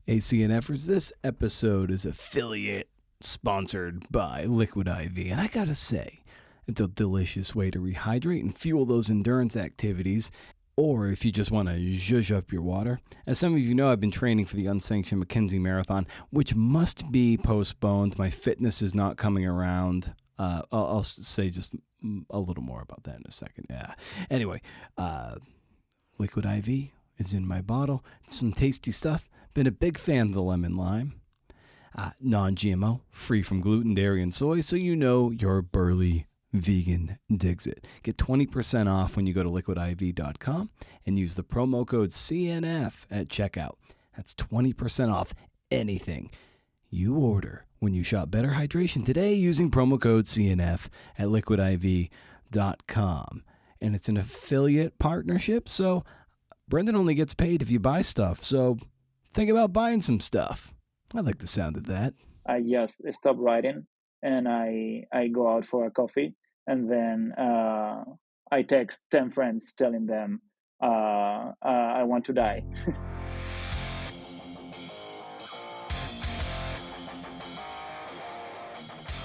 Hey, CNFers, this episode is affiliate sponsored by Liquid IV, and I gotta say, it's a delicious way to rehydrate and fuel those endurance activities, or if you just want to zhuzh up your water. As some of you know, I've been training for the unsanctioned Mackenzie Marathon, which must be postponed. My fitness is not coming around. I'll say just a little more about that in a second. Yeah. Anyway, Liquid IV is in my bottle. It's some tasty stuff. Been a big fan of the lemon lime. Non-GMO, free from gluten, dairy, and soy, so you know your burly vegan digs it. Get 20% off when you go to liquidiv.com and use the promo code CNF at checkout. That's 20% off anything you order when you shop Better Hydration today using promo code CNF at liquidiv.com. And it's an affiliate partnership, so Brendan only gets paid if you buy stuff, so think about buying some stuff. I like the sound of that. I just stop writing and I go out for a coffee, and then I text 10 friends telling them I want to die.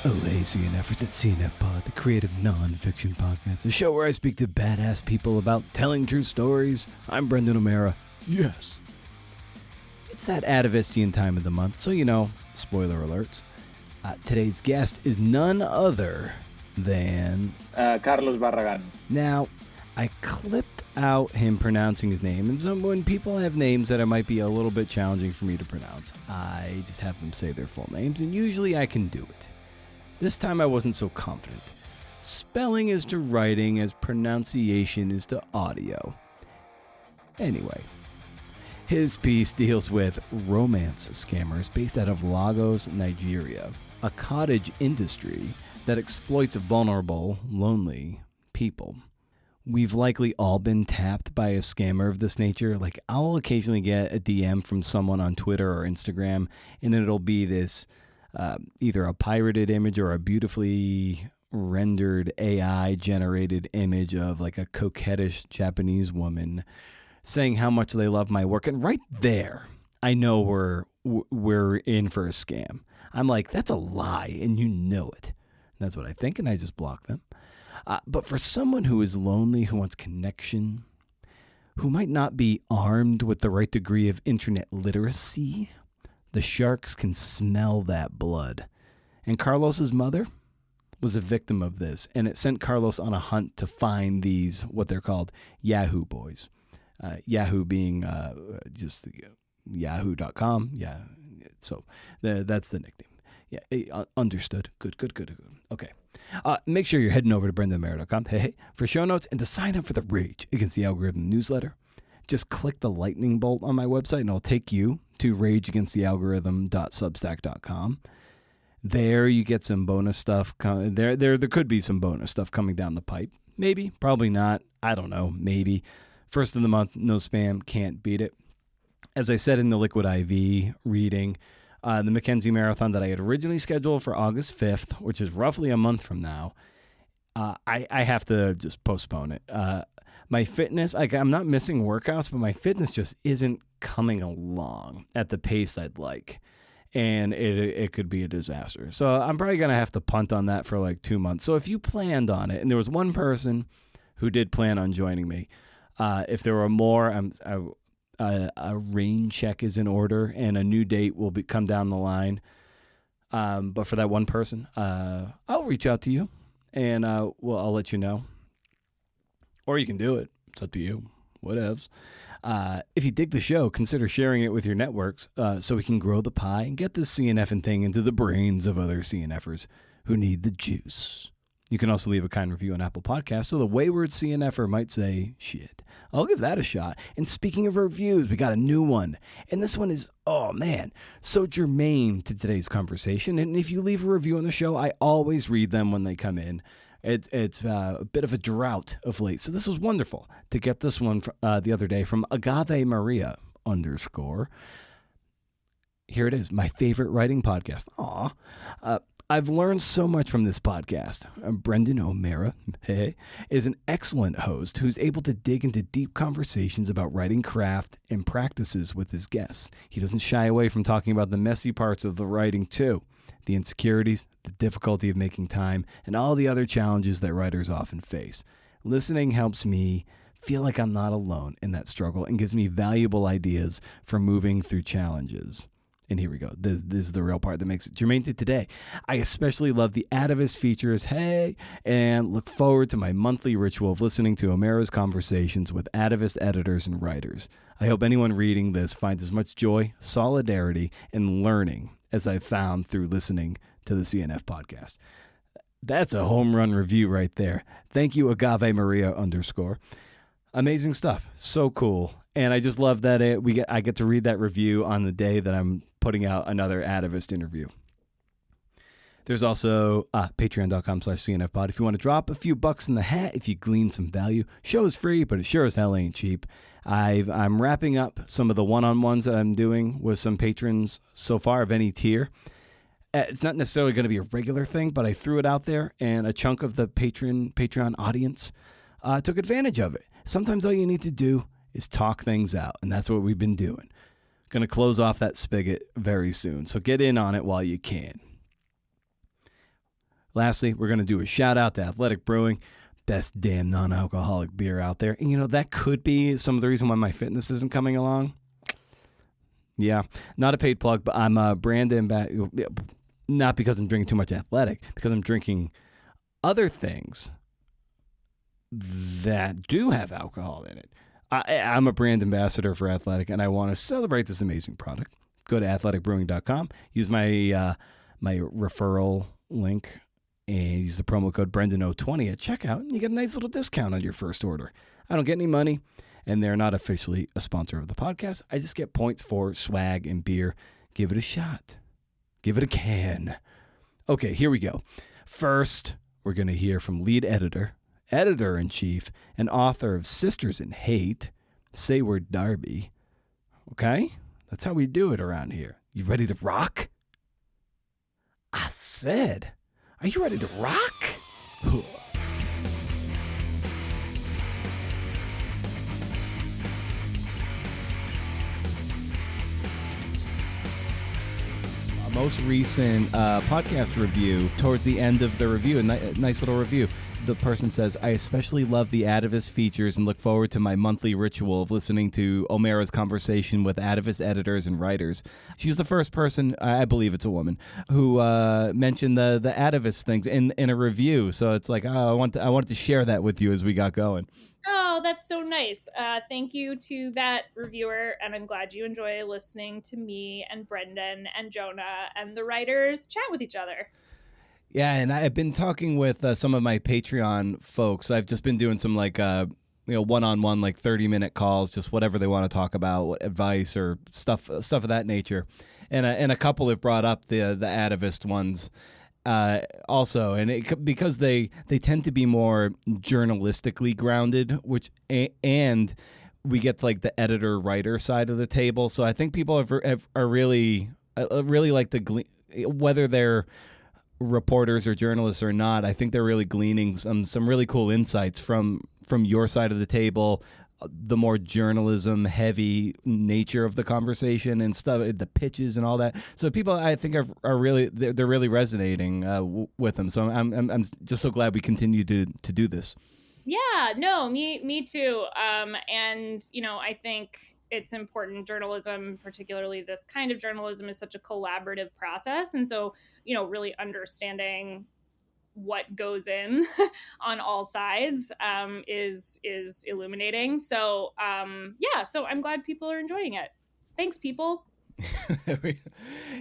Oh, hey, CNFers, it's CNF Pod, the creative non-fiction podcast, a show where I speak to badass people about telling true stories. I'm Brendan O'Mara. Yes. It's that atavistian time of the month, so you know, spoiler alerts. Today's guest is none other than Carlos Barragan. Now, I clipped out him pronouncing his name, and so when people have names that might be a little bit challenging for me to pronounce, I just have them say their full names, and usually I can do it. This time I wasn't so confident. Spelling is to writing as pronunciation is to audio. Anyway, his piece deals with romance scammers based out of Lagos, Nigeria, a cottage industry that exploits vulnerable, lonely people. We've likely all been tapped by a scammer of this nature. Like, I'll occasionally get a DM from someone on Twitter or Instagram, and it'll be this either a pirated image or a beautifully rendered AI-generated image of like a coquettish Japanese woman saying how much they love my work. And right there, I know we're in for a scam. I'm like, that's a lie, and you know it. That's what I think, and I just block them. But for someone who is lonely, who wants connection, who might not be armed with the right degree of internet literacy, the sharks can smell that blood. And Carlos's mother was a victim of this, and it sent Carlos on a hunt to find these, what they're called, Yahoo boys. Yahoo being just yahoo.com. Yeah, so that's the nickname. Yeah, understood. Good. Okay. Make sure you're heading over to brendanmara.com for show notes and to sign up for the Rage Against the Algorithm newsletter. Just click the lightning bolt on my website and it'll take you to rageagainstthealgorithm.substack.com. There you get some bonus stuff. There could be some bonus stuff coming down the pipe. Maybe, probably not. I don't know. Maybe. First of the month, no spam, can't beat it. As I said in the Liquid IV reading, the Mackenzie Marathon that I had originally scheduled for August 5th, which is roughly a month from now, I have to just postpone it. My fitness, I'm not missing workouts, but my fitness just isn't coming along at the pace I'd like. And it could be a disaster. So I'm probably going to have to punt on that for like 2 months. So if you planned on it, and there was one person who did plan on joining me, if there were more, a rain check is in order and a new date will come down the line. But for that one person, I'll reach out to you and I'll let you know. Or you can do it. It's up to you. Whatevs. If you dig the show, consider sharing it with your networks so we can grow the pie and get this CNFing thing into the brains of other CNFers who need the juice. You can also leave a kind review on Apple Podcasts so the wayward CNFer might say, shit, I'll give that a shot. And speaking of reviews, we got a new one. And this one is, oh man, so germane to today's conversation. And if you leave a review on the show, I always read them when they come in. It's a bit of a drought of late. So this was wonderful to get this one the other day from Agave Maria _ Here it is, my favorite writing podcast. Aw. I've learned so much from this podcast. Brendan O'Meara is an excellent host who's able to dig into deep conversations about writing craft and practices with his guests. He doesn't shy away from talking about the messy parts of the writing too, the insecurities, the difficulty of making time, and all the other challenges that writers often face. Listening helps me feel like I'm not alone in that struggle and gives me valuable ideas for moving through challenges. And here we go. This is the real part that makes it germane to today. I especially love the Atavist features, and look forward to my monthly ritual of listening to O'Meara's conversations with Atavist editors and writers. I hope anyone reading this finds as much joy, solidarity, and learning as I've found through listening to the CNF podcast. That's a home run review right there. Thank you, Agave Maria _ Amazing stuff. So cool. And I just love that I get to read that review on the day that I'm putting out another Atavist interview. There's also patreon.com/CNFpod. If you want to drop a few bucks in the hat, if you glean some value, show is free, but it sure as hell ain't cheap. I'm wrapping up some of the one-on-ones that I'm doing with some patrons so far of any tier. It's not necessarily going to be a regular thing, but I threw it out there, and a chunk of the Patreon audience took advantage of it. Sometimes all you need to do is talk things out, and that's what we've been doing. Going to close off that spigot very soon, so get in on it while you can. Lastly, we're going to do a shout out to Athletic Brewing, best damn non-alcoholic beer out there. And that could be some of the reason why my fitness isn't coming along. Yeah, not a paid plug, but I'm a brand ambassador, not because I'm drinking too much Athletic, because I'm drinking other things that do have alcohol in it. I'm a brand ambassador for Athletic, and I want to celebrate this amazing product. Go to athleticbrewing.com, use my my referral link, and use the promo code BrendanO20 at checkout, and you get a nice little discount on your first order. I don't get any money, and they're not officially a sponsor of the podcast. I just get points for swag and beer. Give it a shot. Give it a can. Okay, here we go. First, we're going to hear from lead editor-in-chief, and author of Sisters in Hate, Sayward Darby. Okay? That's how we do it around here. You ready to rock? I said, are you ready to rock? Most recent podcast review, towards the end of the review, a nice little review. The person says, I especially love the Atavist features and look forward to my monthly ritual of listening to O'Meara's conversation with Atavist editors and writers. She's the first person, I believe it's a woman, who mentioned the Atavist things in a review. So it's like, I wanted to share that with you as we got going. Oh, that's so nice. Thank you to that reviewer, and I'm glad you enjoy listening to me and Brendan and Jonah and the writers chat with each other. Yeah, and I've been talking with some of my Patreon folks. I've just been doing some one-on-one 30-minute calls, just whatever they want to talk about, advice or stuff of that nature. And a couple have brought up the Atavist ones also, and because they tend to be more journalistically grounded, and we get the editor writer side of the table. So I think people are really like to whether they're reporters or journalists or not, I think they're really gleaning some really cool insights from your side of the table, the more journalism heavy nature of the conversation and stuff, the pitches and all that. So people, I think, are really they're really resonating with them. So I'm just so glad we continue to do this. Yeah, no, me too. And I think it's important. Journalism, particularly this kind of journalism, is such a collaborative process. And so, really understanding what goes in on all sides is illuminating. So, so I'm glad people are enjoying it. Thanks, people.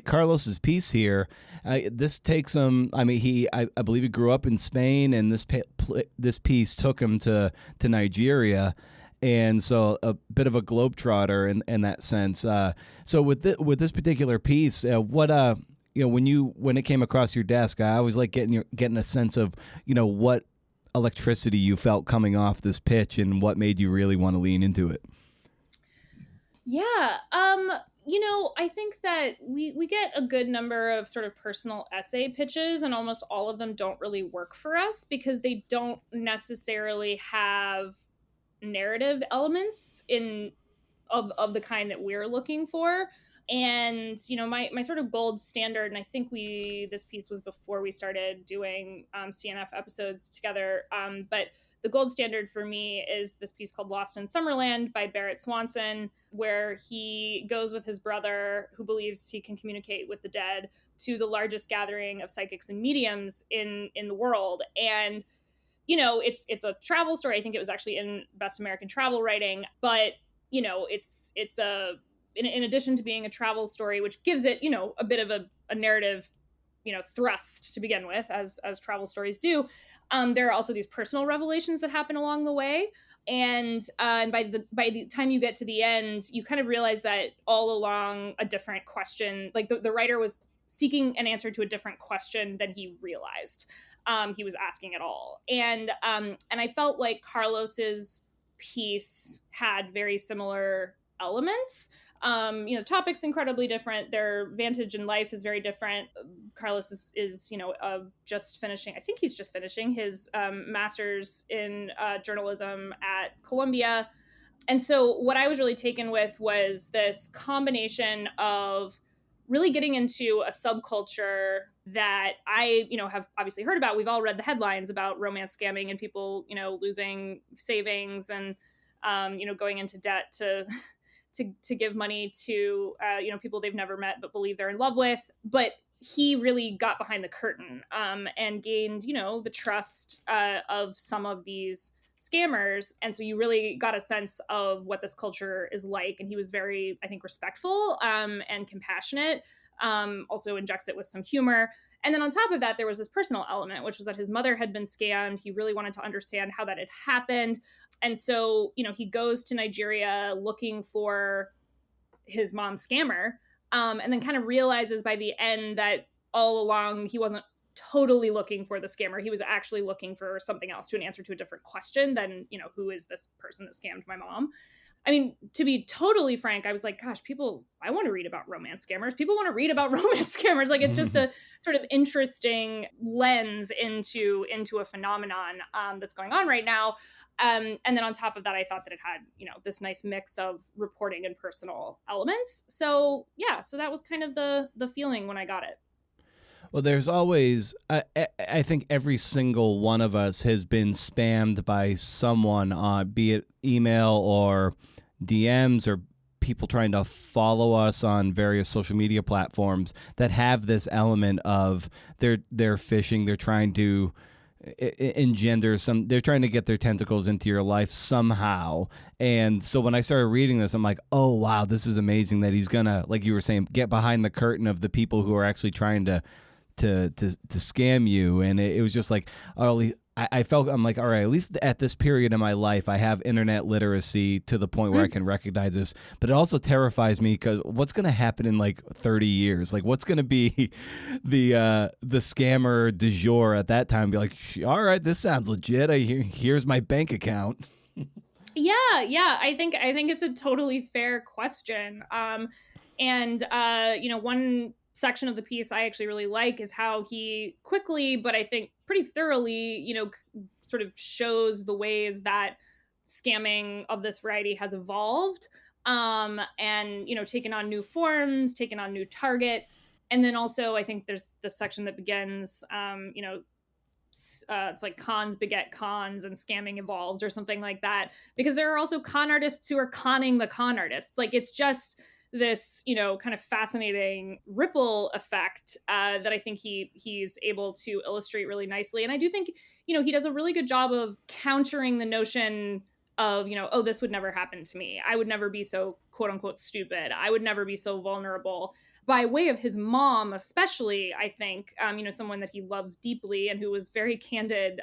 Carlos's piece here, this takes him. I mean, I believe he grew up in Spain, and this piece took him to Nigeria. And so a bit of a globetrotter in that sense. So with this particular piece, when it came across your desk, I always like getting a sense of what electricity you felt coming off this pitch and what made you really want to lean into it. Yeah. I think that we get a good number of sort of personal essay pitches, and almost all of them don't really work for us because they don't necessarily have narrative elements in of the kind that we're looking for. And my sort of gold standard, and I think this piece was before we started doing CNF episodes together, but the gold standard for me is this piece called Lost in Summerland by Barrett Swanson, where he goes with his brother, who believes he can communicate with the dead, to the largest gathering of psychics and mediums in the world. And it's a travel story. I think it was actually in Best American Travel Writing, but it's a in addition to being a travel story, which gives it a bit of a narrative thrust to begin with, as travel stories do. There are also these personal revelations that happen along the way, and by the time you get to the end, you kind of realize that all along a different question, like the writer was seeking an answer to a different question than he realized he was asking at all. And I felt like Carlos's piece had very similar elements. Topics incredibly different. Their vantage in life is very different. Carlos is just finishing. I think he's just finishing his master's in journalism at Columbia. And so what I was really taken with was this combination of really getting into a subculture that I, have obviously heard about. We've all read the headlines about romance scamming and people, losing savings and, going into debt to give money to, people they've never met but believe they're in love with. But he really got behind the curtain and gained, the trust of some of these scammers. And so you really got a sense of what this culture is like. And he was very, I think, respectful and compassionate. Also injects it with some humor. And then on top of that, there was this personal element, which was that his mother had been scammed. He really wanted to understand how that had happened. And so, he goes to Nigeria looking for his mom's scammer, and then kind of realizes by the end that all along he wasn't totally looking for the scammer. He was actually looking for something else, to an answer to a different question than, who is this person that scammed my mom? I mean, to be totally frank, I was like, gosh, I want to read about romance scammers. People want to read about romance scammers. Like, it's just a sort of interesting lens into a phenomenon that's going on right now. And then on top of that, I thought that it had, this nice mix of reporting and personal elements. So yeah, so that was kind of the feeling when I got it. Well, there's always, I think every single one of us has been spammed by someone, be it email or DMs or people trying to follow us on various social media platforms that have this element of they're phishing, they're trying to engender they're trying to get their tentacles into your life somehow. And so when I started reading this, I'm like, oh wow, this is amazing that he's gonna, like you were saying, get behind the curtain of the people who are actually trying to scam you. And it was just like, I felt, I'm like, all right, at least at this period in my life, I have internet literacy to the point where I can recognize this. But it also terrifies me because what's going to happen in like 30 years? Like, what's going to be the scammer du jour at that time? Be like, all right, this sounds legit. Here's my bank account. Yeah. I think it's a totally fair question. And one section of the piece I actually really like is how he quickly, but I think pretty thoroughly, sort of shows the ways that scamming of this variety has evolved, and, taken on new forms, taken on new targets. And then also, I think there's the section that begins, it's like cons beget cons and scamming evolves or something like that, because there are also con artists who are conning the con artists. Like, it's just this, kind of fascinating ripple effect that I think he's able to illustrate really nicely. And I do think, he does a really good job of countering the notion of, oh, this would never happen to me. I would never be so quote unquote stupid. I would never be so vulnerable, by way of his mom, especially, I think, someone that he loves deeply and who was very candid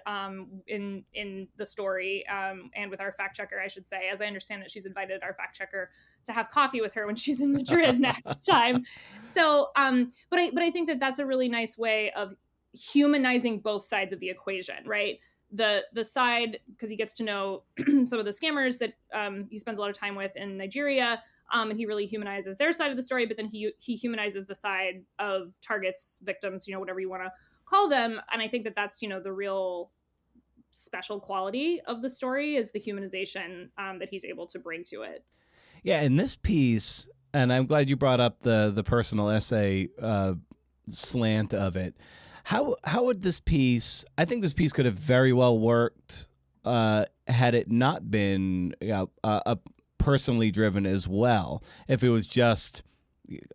in the story, and with our fact checker, I should say. As I understand it, she's invited our fact checker to have coffee with her when she's in Madrid next time. So, but I think that that's a really nice way of humanizing both sides of the equation, right? The side, because he gets to know some of the scammers that he spends a lot of time with in Nigeria, And he really humanizes their side of the story, but then he humanizes the side of targets, victims, whatever you want to call them. And I think that that's, the real special quality of the story is the humanization that he's able to bring to it. Yeah, in this piece, and I'm glad you brought up the personal essay slant of it. How would this piece? I think this piece could have very well worked had it not been personally driven as well. If it was just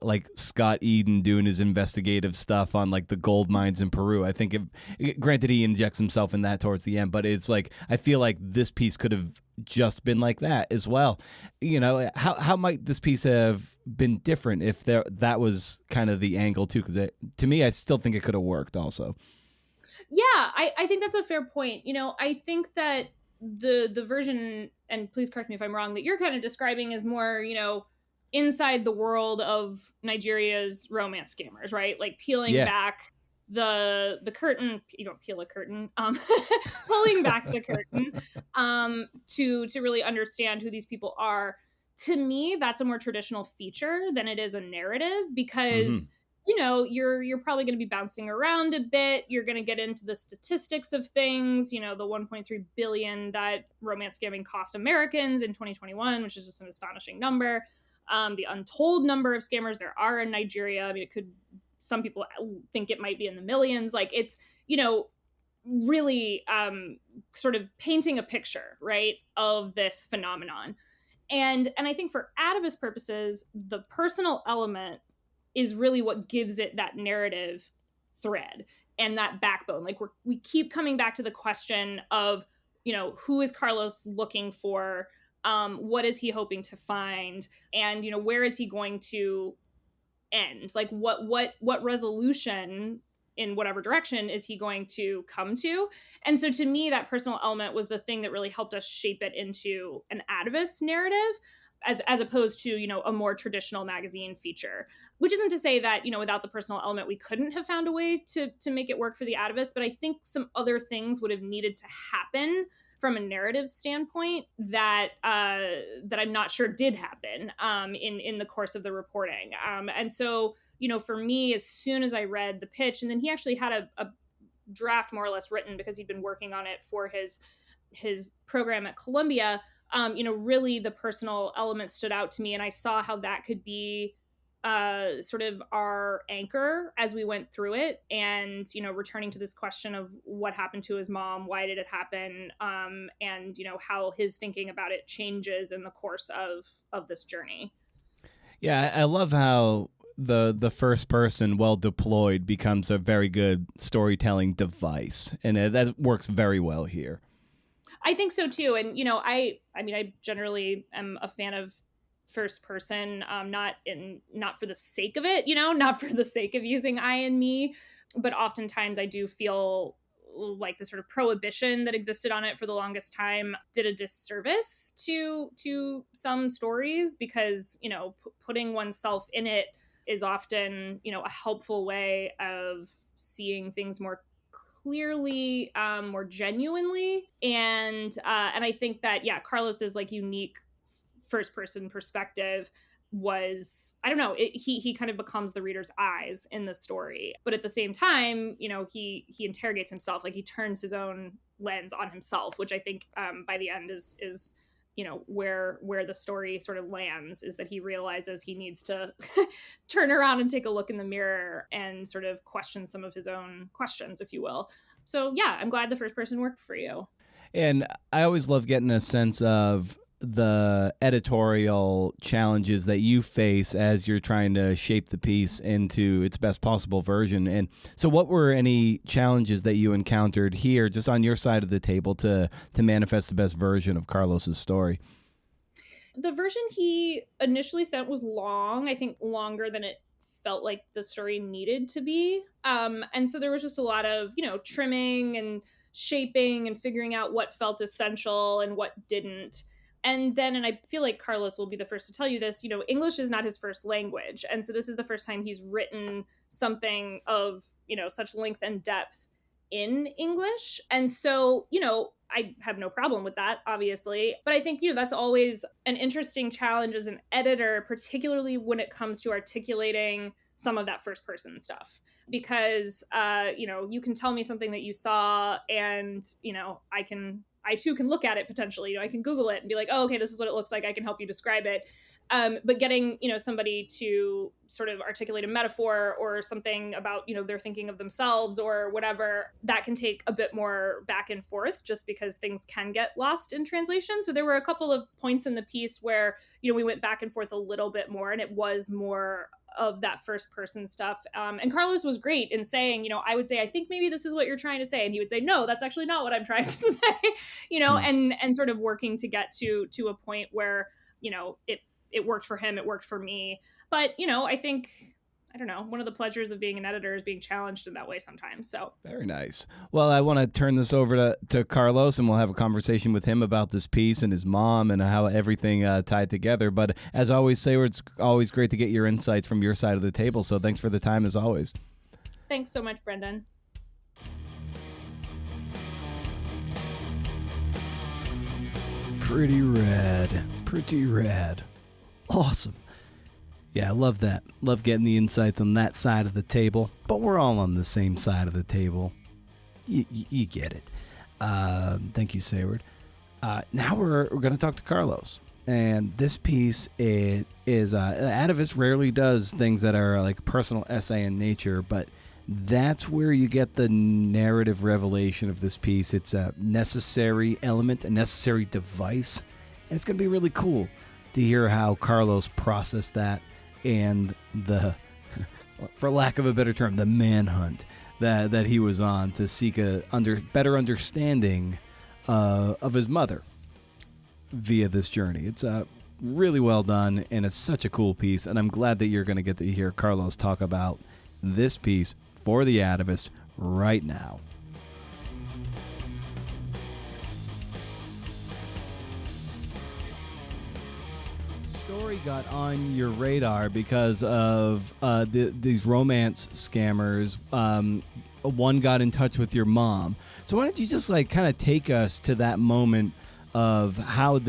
like Scott Eden doing his investigative stuff on like the gold mines in Peru. I think granted he injects himself in that towards the end, but it's like I feel like this piece could have just been like that as well. How might this piece have been different if that was kind of the angle too? Because to me, I still think it could have worked also. Yeah, I think that's a fair point. I think that the version, and please correct me if I'm wrong, that you're kind of describing is more, inside the world of Nigeria's romance scammers, right? Like peeling back the curtain. You don't peel a curtain, pulling back the curtain to really understand who these people are. To me, that's a more traditional feature than it is a narrative, because you're probably going to be bouncing around a bit. You're going to get into the statistics of things, the 1.3 billion that romance scamming cost Americans in 2021, which is just an astonishing number. The untold number of scammers there are in Nigeria. I mean, some people think it might be in the millions. Like it's, really sort of painting a picture, right, of this phenomenon. And I think for Atavist purposes, the personal element is really what gives it that narrative thread and that backbone. Like we keep coming back to the question of, who is Carlos looking for? What is he hoping to find? And, where is he going to end? Like what resolution in whatever direction is he going to come to? And so to me, that personal element was the thing that really helped us shape it into an Atavist narrative, as opposed to, a more traditional magazine feature, which isn't to say that, without the personal element, we couldn't have found a way to make it work for the Atavist. But I think some other things would have needed to happen from a narrative standpoint that I'm not sure did happen in the course of the reporting. And so, for me, as soon as I read the pitch, and then he actually had a draft more or less written because he'd been working on it for his program at Columbia, really the personal element stood out to me, and I saw how that could be sort of our anchor as we went through it, and returning to this question of what happened to his mom, why did it happen, and how his thinking about it changes in the course of this journey. Yeah, I love how the first person well deployed becomes a very good storytelling device, and that works very well here. I think so too. And, I mean, I generally am a fan of first person, not for the sake of it, not for the sake of using I and me, but oftentimes I do feel like the sort of prohibition that existed on it for the longest time did a disservice to some stories, because, putting oneself in it is often, a helpful way of seeing things more clearly, more genuinely, and I think that Carlos's like unique first person perspective was, I don't know, he kind of becomes the reader's eyes in the story, but at the same time, he interrogates himself, like he turns his own lens on himself, which I think by the end is where the story sort of lands, is that he realizes he needs to turn around and take a look in the mirror and sort of question some of his own questions, if you will. So I'm glad the first person worked for you. And I always love getting a sense of the editorial challenges that you face as you're trying to shape the piece into its best possible version. And so what were any challenges that you encountered here just on your side of the table to manifest the best version of Carlos's story? The version he initially sent was long, I think longer than it felt like the story needed to be. And so there was just a lot of, trimming and shaping and figuring out what felt essential and what didn't. And I feel like Carlos will be the first to tell you this, English is not his first language. And so this is the first time he's written something of, such length and depth in English. And so, I have no problem with that, obviously. But I think, that's always an interesting challenge as an editor, particularly when it comes to articulating some of that first person stuff. Because, you can tell me something that you saw, and, I too can look at it potentially. I can Google it and be like, oh, okay, this is what it looks like. I can help you describe it. But getting, somebody to sort of articulate a metaphor or something about, their thinking of themselves or whatever, that can take a bit more back and forth just because things can get lost in translation. So there were a couple of points in the piece where, we went back and forth a little bit more, and it was more of that first person stuff. And Carlos was great in saying, I would say, I think maybe this is what you're trying to say. And he would say, no, that's actually not what I'm trying to say, and sort of working to get to a point where, it worked for him, it worked for me. But, I think, I don't know, one of the pleasures of being an editor is being challenged in that way sometimes. So very nice. Well, I want to turn this over to Carlos, and we'll have a conversation with him about this piece and his mom and how everything tied together. But as always, Sayward, it's always great to get your insights from your side of the table. So thanks for the time as always. Thanks so much, Brendan. Pretty rad. Awesome. Yeah, I love that. Love getting the insights on that side of the table. But we're all on the same side of the table. You get it. Thank you, Sayward. Now we're going to talk to Carlos. And this piece is Atavist rarely does things that are like personal essay in nature, but that's where you get the narrative revelation of this piece. It's a necessary element, a necessary device, and it's going to be really cool to hear how Carlos processed that and the, for lack of a better term, the manhunt that he was on to seek a better understanding of his mother via this journey. It's really well done, and it's such a cool piece, and I'm glad that you're going to get to hear Carlos talk about this piece for the Atavist right now. Story got on your radar because of these romance scammers. One got in touch with your mom. So why don't you just kind of take us to that moment of how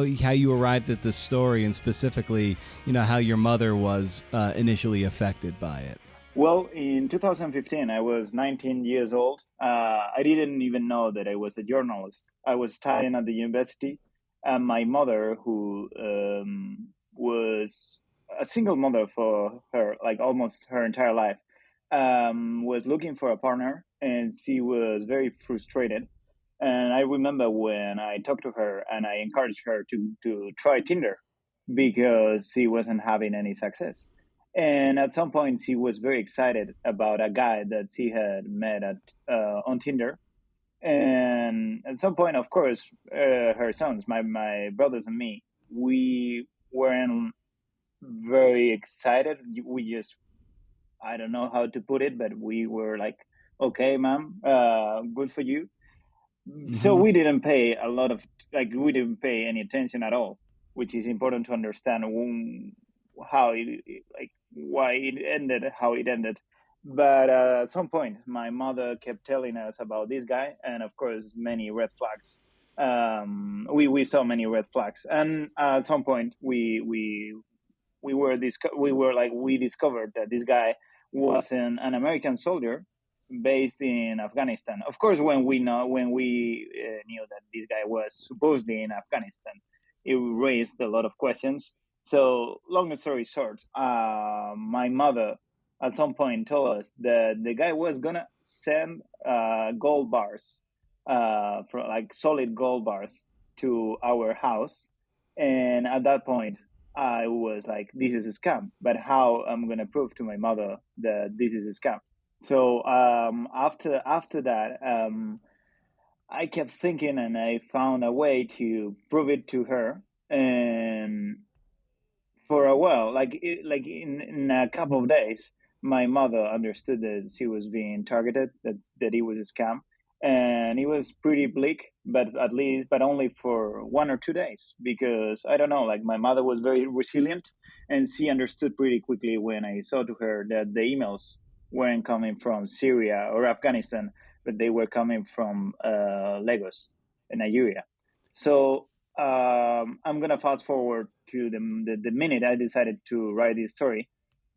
you arrived at this story, and specifically, how your mother was initially affected by it. Well, in 2015, I was 19 years old. I didn't even know that I was a journalist. I was studying at the university. And my mother, who was a single mother for her, almost her entire life, was looking for a partner, and she was very frustrated. And I remember when I talked to her and I encouraged her to try Tinder because she wasn't having any success. And at some point, she was very excited about a guy that she had met on Tinder. And at some point, of course, her sons, my brothers and me, we weren't very excited. We just, I don't know how to put it, but we were like, okay, mom, good for you. Mm-hmm. So we didn't pay we didn't pay any attention at all, which is important to understand how why it ended, how it ended. But at some point, my mother kept telling us about this guy, and of course, many red flags. We saw many red flags, and at some point, we discovered that this guy was an American soldier based in Afghanistan. Of course, when we knew that this guy was supposedly in Afghanistan, it raised a lot of questions. So, long story short, my mother at some point told us that the guy was gonna send gold bars, solid gold bars, to our house, and at that point, I was like, "This is a scam." But how I'm gonna prove to my mother that this is a scam? So after that, I kept thinking, and I found a way to prove it to her, and for a while, in a couple of days, my mother understood that she was being targeted, that it was a scam, and it was pretty bleak, but only for 1 or 2 days, because I don't know, my mother was very resilient, and she understood pretty quickly when I saw to her that the emails weren't coming from Syria or Afghanistan, but they were coming from Lagos. Nigeria. So I'm gonna fast forward to the minute I decided to write this story,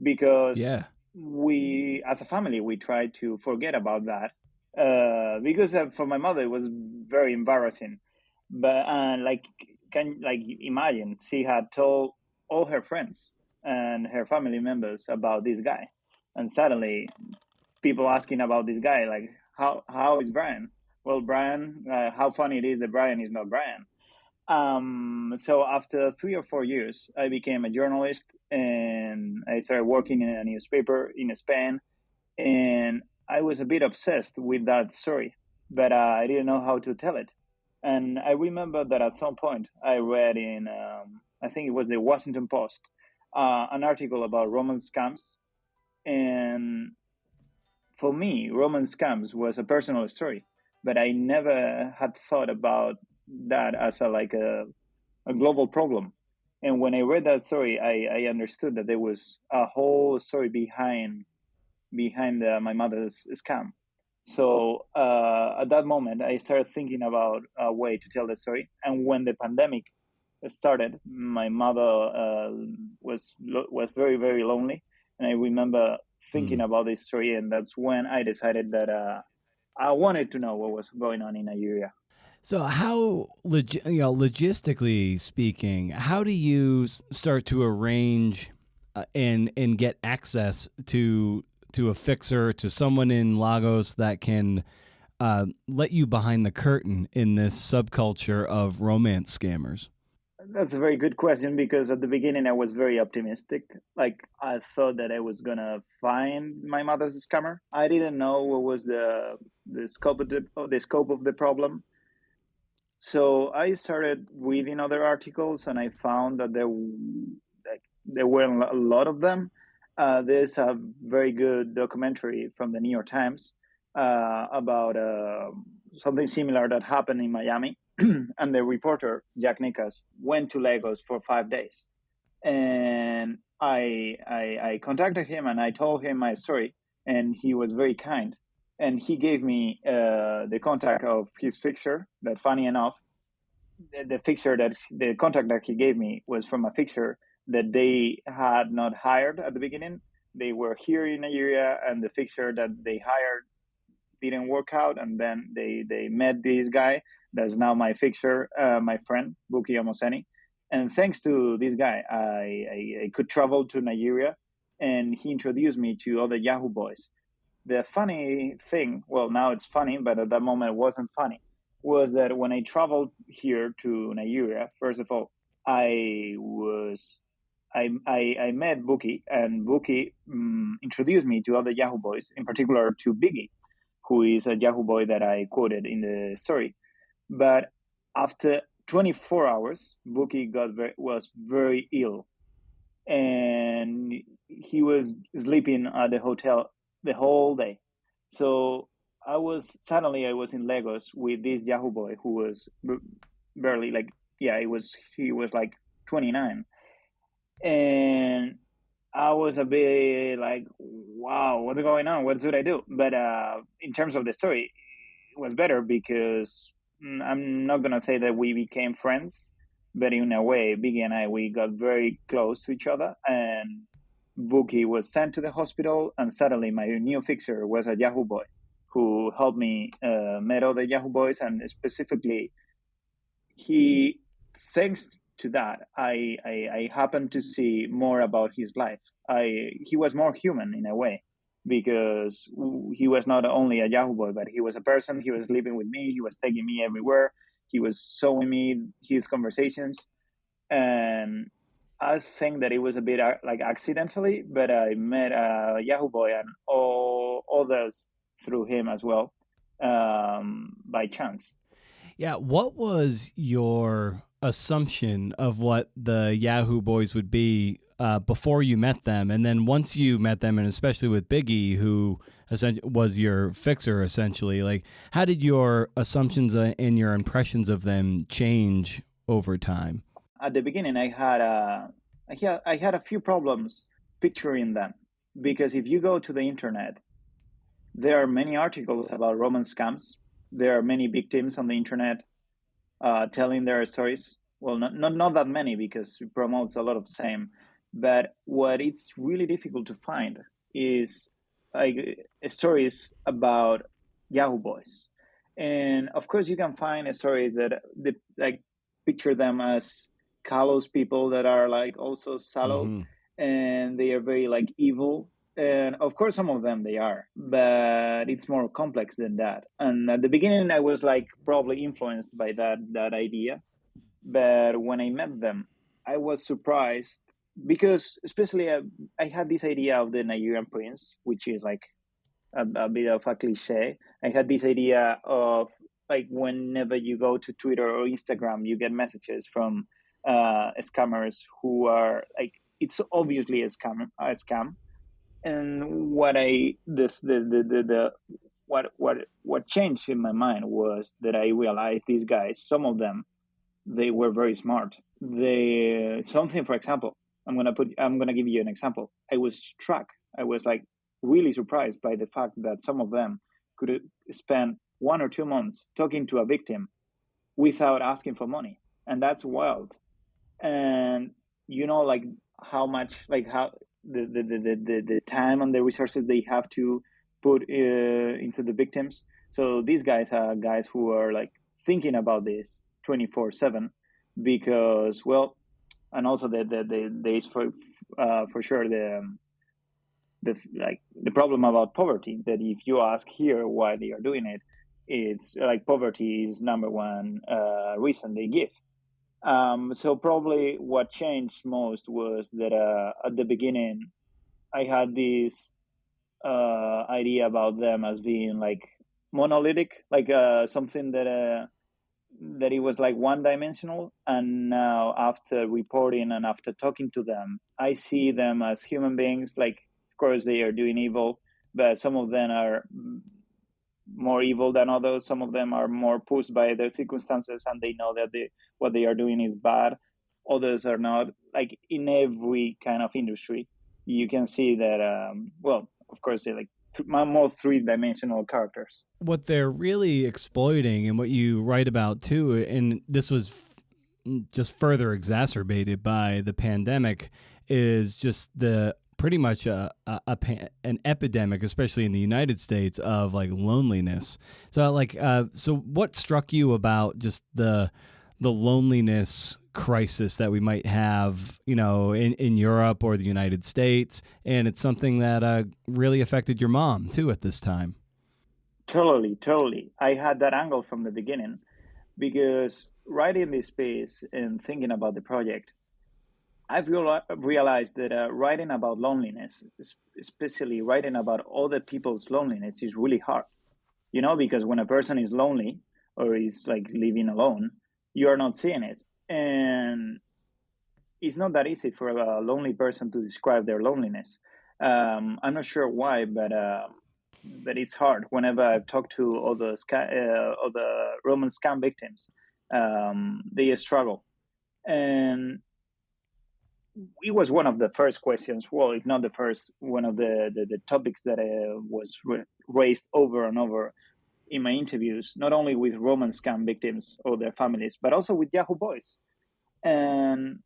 because Yeah. we, as a family, we tried to forget about that, because for my mother it was very embarrassing. But like, can like imagine, she had told all her friends and her family members about this guy, and suddenly people asking about this guy, like, how is Brian? Well, Brian, how funny it is that Brian is not Brian. So after 3 or 4 years, I became a journalist, and I started working in a newspaper in Spain. And I was a bit obsessed with that story, but I didn't know how to tell it. And I remember that at some point I read in, I think it was the Washington Post, an article about Roman scams. And for me, Roman scams was a personal story, but I never had thought about that as a global problem. And when I read that story, I understood that there was a whole story behind my mother's scam. So at that moment, I started thinking about a way to tell the story. And when the pandemic started, my mother was very very lonely, and I remember thinking Hmm. about this story, and that's when I decided that I wanted to know what was going on in Nigeria. So how logistically speaking, how do you start to arrange and get access to a fixer, to someone in Lagos that can let you behind the curtain in this subculture of romance scammers? That's a very good question, because at the beginning I was very optimistic. Like, I thought that I was gonna find my mother's scammer. I didn't know what was the scope of the problem. So I started reading other articles, and I found that there were a lot of them. There's a very good documentary from the New York Times about something similar that happened in Miami, and the reporter Jack Nickas went to Lagos for 5 days, and I contacted him and I told him my story, and he was very kind, and he gave me the contact of his fixer. That, funny enough, the contact that he gave me was from a fixer that they had not hired at the beginning. They were here in Nigeria, and the fixer that they hired didn't work out, and then they met this guy that's now my fixer, my friend Buki Amoseni. And thanks to this guy, I could travel to Nigeria, and he introduced me to other Yahoo boys. The funny thing, well, now it's funny, but at that moment it wasn't funny, was that when I traveled here to Nigeria, first of all, I met Buki, and Buki introduced me to other Yahoo boys, in particular to Biggie, who is a Yahoo boy that I quoted in the story. But after 24 hours, Buki was very ill, and he was sleeping at the hotel the whole day. So I was in Lagos with this Yahoo boy who was barely, like, yeah, he was like 29, and I was a bit like, wow, what's going on? What should I do? But in terms of the story, it was better because I'm not gonna say that we became friends, but in a way, Biggie and I, we got very close to each other. And Buki was sent to the hospital, and suddenly my new fixer was a Yahoo boy who helped me met other Yahoo boys, and specifically, he thanks to that, I happened to see more about his life. He was more human in a way, because he was not only a Yahoo boy, but he was a person. He was living with me. He was taking me everywhere. He was showing me his conversations, and I think that it was a bit like accidentally, but I met a Yahoo boy and all others through him as well, by chance. Yeah, what was your assumption of what the Yahoo Boys would be before you met them, and then once you met them, and especially with Biggie, who was your fixer essentially? Like, how did your assumptions and your impressions of them change over time? At the beginning, I had a few problems picturing them, because if you go to the internet, there are many articles about Roman scams. There are many victims on the internet. telling their stories. Well, not that many because it promotes a lot of same. But what it's really difficult to find is like stories about Yahoo Boys, and of course you can find a story that like picture them as callous people that are like also sallow, Mm-hmm. and they are very like evil, and of course some of them they are, but it's more complex than that. And at the beginning I was like probably influenced by that idea, but when I met them I was surprised because especially I had this idea of the Nigerian prince, which is like a bit of a cliche. I had this idea of like whenever you go to Twitter or Instagram you get messages from scammers who are like, it's obviously a scam. And the what changed in my mind was that I realized these guys, some of them, they were very smart. They something, for example, I'm gonna give you an example. I was struck. I was like really surprised by the fact that some of them could spend 1 or 2 months talking to a victim without asking for money, and that's wild. And like how much, like how the time and the resources they have to put into the victims. So these guys are guys who are like thinking about this 24/7 because, well, and also there is for sure the problem about poverty, that if you ask here why they are doing it, it's like poverty is number one reason they give. So probably what changed most was that at the beginning I had this idea about them as being like monolithic, like something that it was like one dimensional. And now after reporting and after talking to them, I see them as human beings. Like, of course, they are doing evil, but some of them are more evil than others. Some of them are more pushed by their circumstances and they know that what they are doing is bad. Others are not. Like in every kind of industry, you can see that, well, of course, they're like more three-dimensional characters. What they're really exploiting, and what you write about too, and this was just further exacerbated by the pandemic, is just the pretty much an epidemic, especially in the United States, of like loneliness. So so what struck you about just the loneliness crisis that we might have, in Europe or the United States? And it's something that really affected your mom too at this time. Totally. I had that angle from the beginning because writing this piece and thinking about the project, I've realized that writing about loneliness, especially writing about other people's loneliness, is really hard. Because when a person is lonely or is like living alone, you are not seeing it. And it's not that easy for a lonely person to describe their loneliness. I'm not sure why, but it's hard. Whenever I've talked to other Roman scam victims, they struggle. And it was one of the first questions, well, if not the first, one of the topics that was raised over and over in my interviews, not only with Roman scam victims or their families, but also with Yahoo Boys. And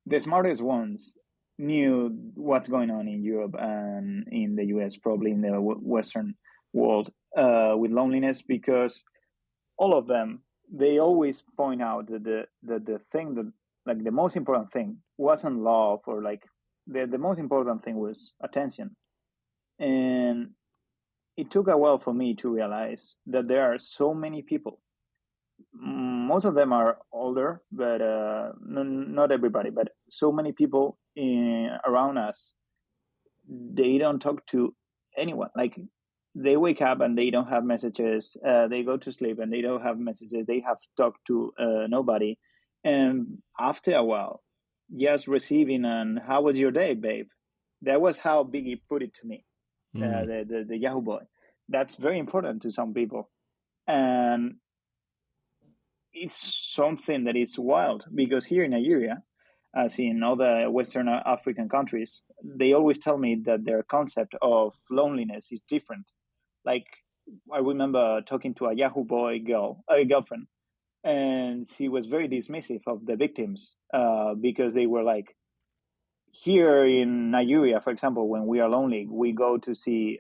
the smartest ones knew what's going on in Europe and in the US, probably in the Western world, with loneliness, because all of them, they always point out that the thing that, like, the most important thing wasn't love, or like the most important thing was attention. And it took a while for me to realize that there are so many people. Most of them are older, but not everybody, but so many people around us, they don't talk to anyone. Like, they wake up and they don't have messages. They go to sleep and they don't have messages. They have talked to nobody. And after a while, just receiving an "How was your day, babe?" That was how Biggie put it to me. Mm. The Yahoo boy. That's very important to some people, and it's something that is wild because here in Nigeria, as in other Western African countries, they always tell me that their concept of loneliness is different. Like, I remember talking to a Yahoo boy girlfriend, and she was very dismissive of the victims because they were like, here in Nigeria, for example, when we are lonely, we go to see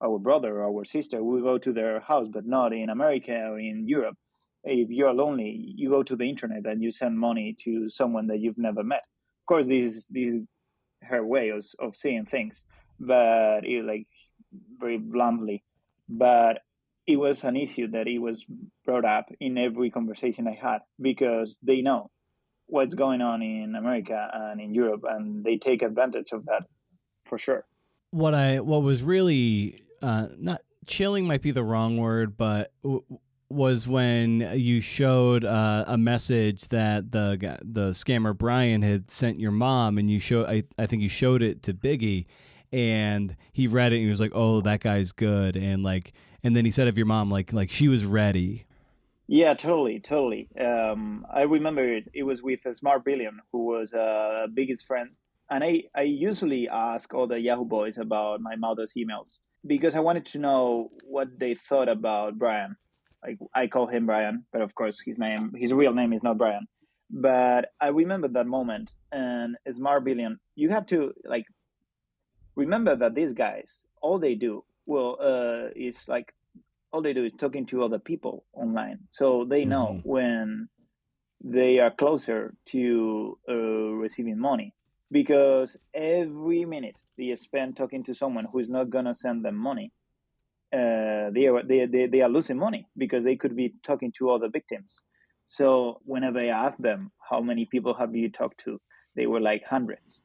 our brother or our sister. We go to their house, but not in America or in Europe. If you're lonely, you go to the internet and you send money to someone that you've never met. Of course, this is her way of seeing things, but like very bluntly. But it was an issue that it was brought up in every conversation I had because they know what's going on in America and in Europe, and they take advantage of that for sure. What was really not chilling might be the wrong word, but was when you showed a message that the scammer Brian had sent your mom, and you show I think you showed it to Biggie, and he read it and he was like, "Oh, that guy's good," and then he said of your mom like she was ready. Yeah, totally, totally. I remember it was with Smart Billion, who was biggest friend, and I usually ask all the Yahoo boys about my mother's emails because I wanted to know what they thought about Brian. Like I call him Brian, but of course his real name is not Brian. But I remember that moment, and Smart Billion, you have to like remember that these guys, all they do is like all they do is talking to other people online, so they know when they are closer to receiving money because every minute they spend talking to someone who is not gonna send them money, they are losing money because they could be talking to other victims. So whenever I asked them how many people have you talked to, they were like hundreds,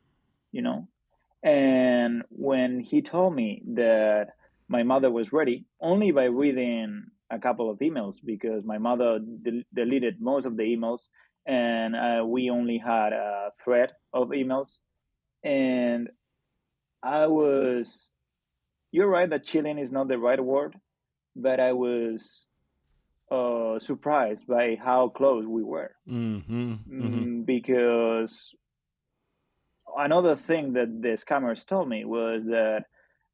you know. And when he told me that my mother was ready, only by reading a couple of emails, because my mother deleted most of the emails, and we only had a thread of emails. And I was, you're right that chilling is not the right word, but I was surprised by how close we were. Because another thing that the scammers told me was that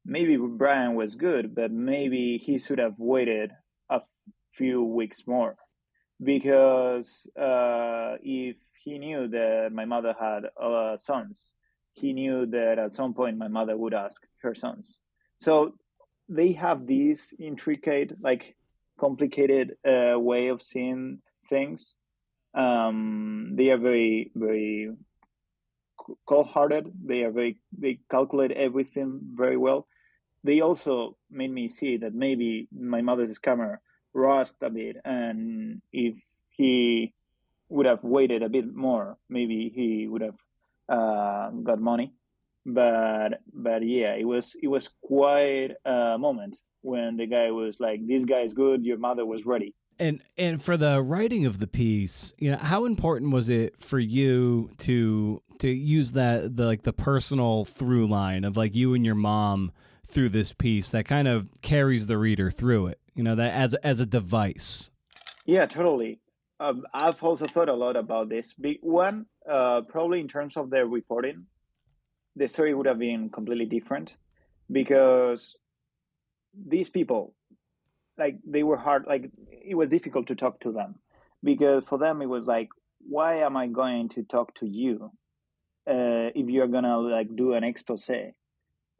maybe Brian was good, but maybe he should have waited a few weeks more because if he knew that my mother had sons, he knew that at some point my mother would ask her sons. So they have this intricate, like complicated way of seeing things. They are very, very cold-hearted. They calculate everything very well. They also made me see that maybe my mother's scammer rushed a bit, and if he would have waited a bit more, maybe he would have got money. But yeah, it was quite a moment when the guy was like, "This guy is good. Your mother was ready." And for the writing of the piece, how important was it for you to use the personal through line of like you and your mom through this piece that kind of carries the reader through it, that as a device? Yeah, totally. I've also thought a lot about this. Big one, probably in terms of the reporting, the story would have been completely different because these people, like, they were hard. Like, it was difficult to talk to them because for them it was like, why am I going to talk to you if you're gonna like do an expose?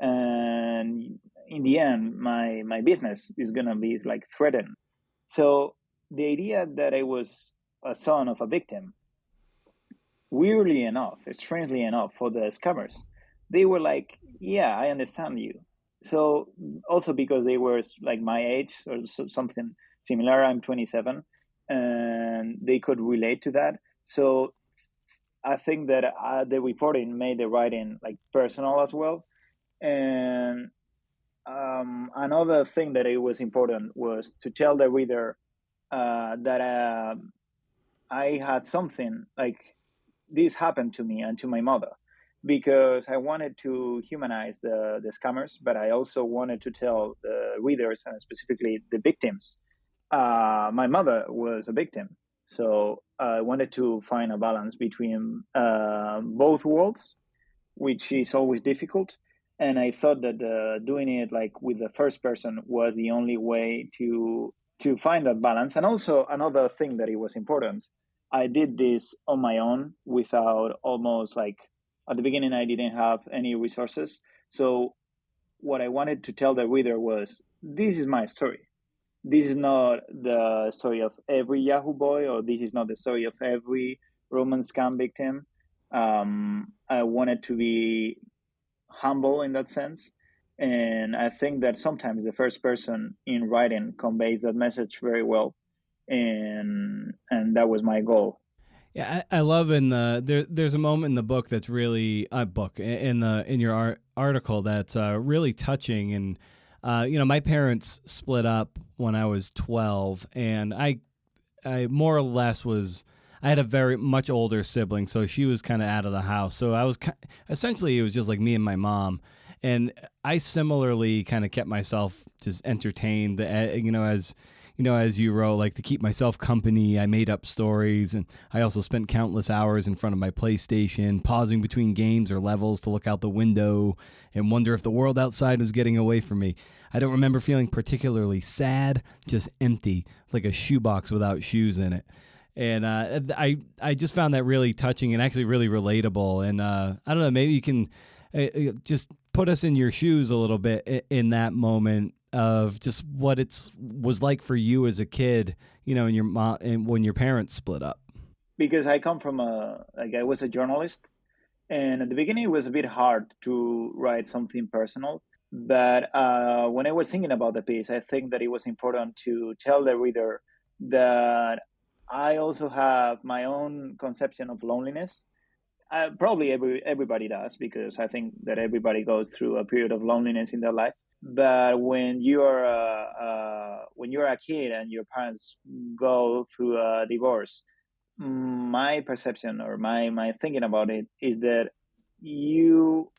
And in the end, my business is gonna be like threatened. So the idea that I was a son of a victim, weirdly enough, strangely enough, for the scammers, they were like, "Yeah, I understand you." So also because they were like my age or something similar, I'm 27, and they could relate to that. So I think that the reporting made the writing like personal as well. And another thing that it was important was to tell the reader that I had something like this happened to me and to my mother because I wanted to humanize the scammers, but I also wanted to tell the readers and specifically the victims. My mother was a victim, so I wanted to find a balance between both worlds, which is always difficult. And I thought that doing it like with the first person was the only way to to find that balance. And also another thing that it was important, I did this on my own without almost like at the beginning I didn't have any resources. So what I wanted to tell the reader was this is my story. This is not the story of every Yahoo boy, or this is not the story of every Roman scam victim. I wanted to be humble in that sense. And I think that sometimes the first person in writing conveys that message very well. And that was my goal. Yeah, I love there's a moment in the book that's really in your article that's really touching. And my parents split up when I was 12, and I more or less was. I had a very much older sibling, so she was kind of out of the house. So I was essentially it was just like me and my mom, and I similarly kind of kept myself just entertained. As you wrote, like to keep myself company, I made up stories, and I also spent countless hours in front of my PlayStation, pausing between games or levels to look out the window and wonder if the world outside was getting away from me. I don't remember feeling particularly sad, just empty, like a shoebox without shoes in it. And I just found that really touching and actually really relatable. And I don't know, maybe you can just put us in your shoes a little bit in that moment of just what it was like for you as a kid, and your mom and when your parents split up. Because I come from I was a journalist, and at the beginning it was a bit hard to write something personal. But when I was thinking about the piece, I think that it was important to tell the reader that I also have my own conception of loneliness. Probably everybody does, because I think that everybody goes through a period of loneliness in their life. But when you're a kid and your parents go through a divorce, my perception or my thinking about it is that you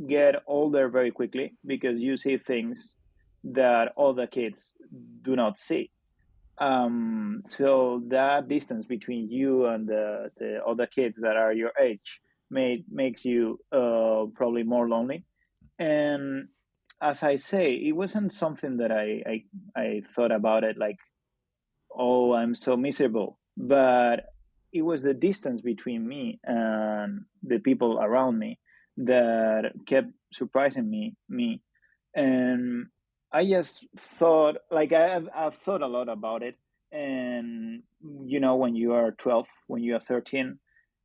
get older very quickly because you see things that other kids do not see. So that distance between you and the other kids that are your age makes you probably more lonely. And as I say, it wasn't something that I thought about it like, oh, I'm so miserable. But it was the distance between me and the people around me that kept surprising me. And I just thought, like, I've thought a lot about it. And, when you are 12, when you are 13,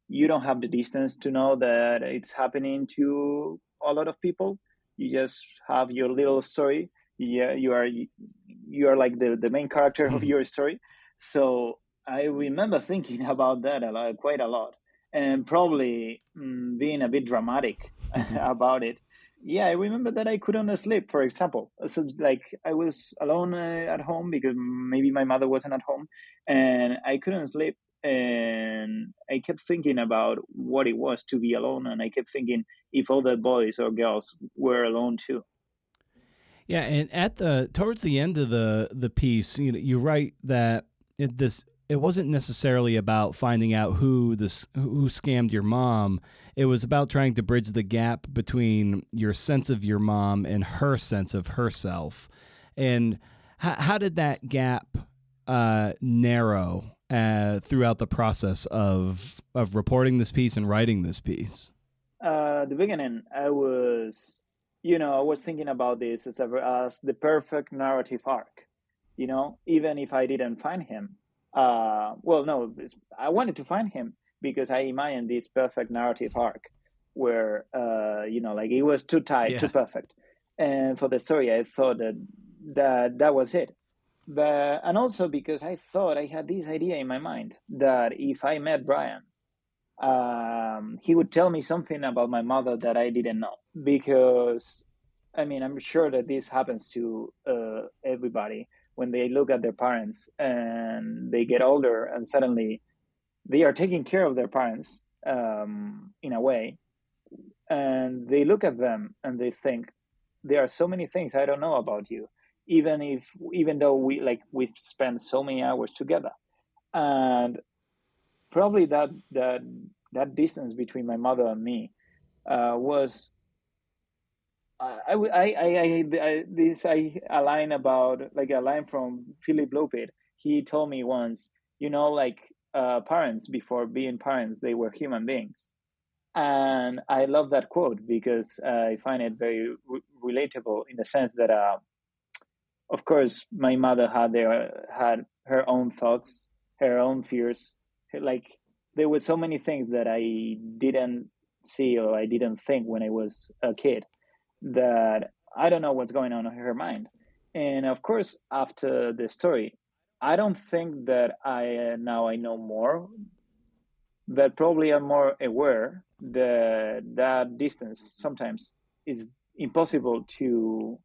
you don't have the distance to know that it's happening to a lot of people. You just have your little story. Yeah, you are like the main character of your story. So I remember thinking about that quite a lot, and probably being a bit dramatic about it. Yeah, I remember that I couldn't sleep, for example. So, like, I was alone at home because maybe my mother wasn't at home, and I couldn't sleep. And I kept thinking about what it was to be alone, and I kept thinking if other boys or girls were alone too. Yeah, and towards the end of the piece, you write that it wasn't necessarily about finding out who scammed your mom. It was about trying to bridge the gap between your sense of your mom and her sense of herself. And how did that gap narrow throughout the process of reporting this piece and writing this piece? At the beginning, I was thinking about this as the perfect narrative arc. Even if I didn't find him, well, no, I wanted to find him because I imagined this perfect narrative arc where, like it was too tight, too Yeah. perfect. And for the story, I thought that was it. And also because I thought I had this idea in my mind that if I met Brian, he would tell me something about my mother that I didn't know. Because, I mean, I'm sure that this happens to everybody when they look at their parents and they get older and suddenly they are taking care of their parents in a way. And they look at them and they think, there are so many things I don't know about you, even though we've spent so many hours together. And probably that distance between my mother and me was a line about like a line from Philip Lopez. He told me once, like parents before being parents, they were human beings, and I love that quote because I find it very relatable in the sense that, of course, my mother had her own thoughts, her own fears. Like there were so many things that I didn't see or I didn't think when I was a kid that I don't know what's going on in her mind. And of course, after the story, I don't think that now I know more, but probably I'm more aware that that distance sometimes is impossible to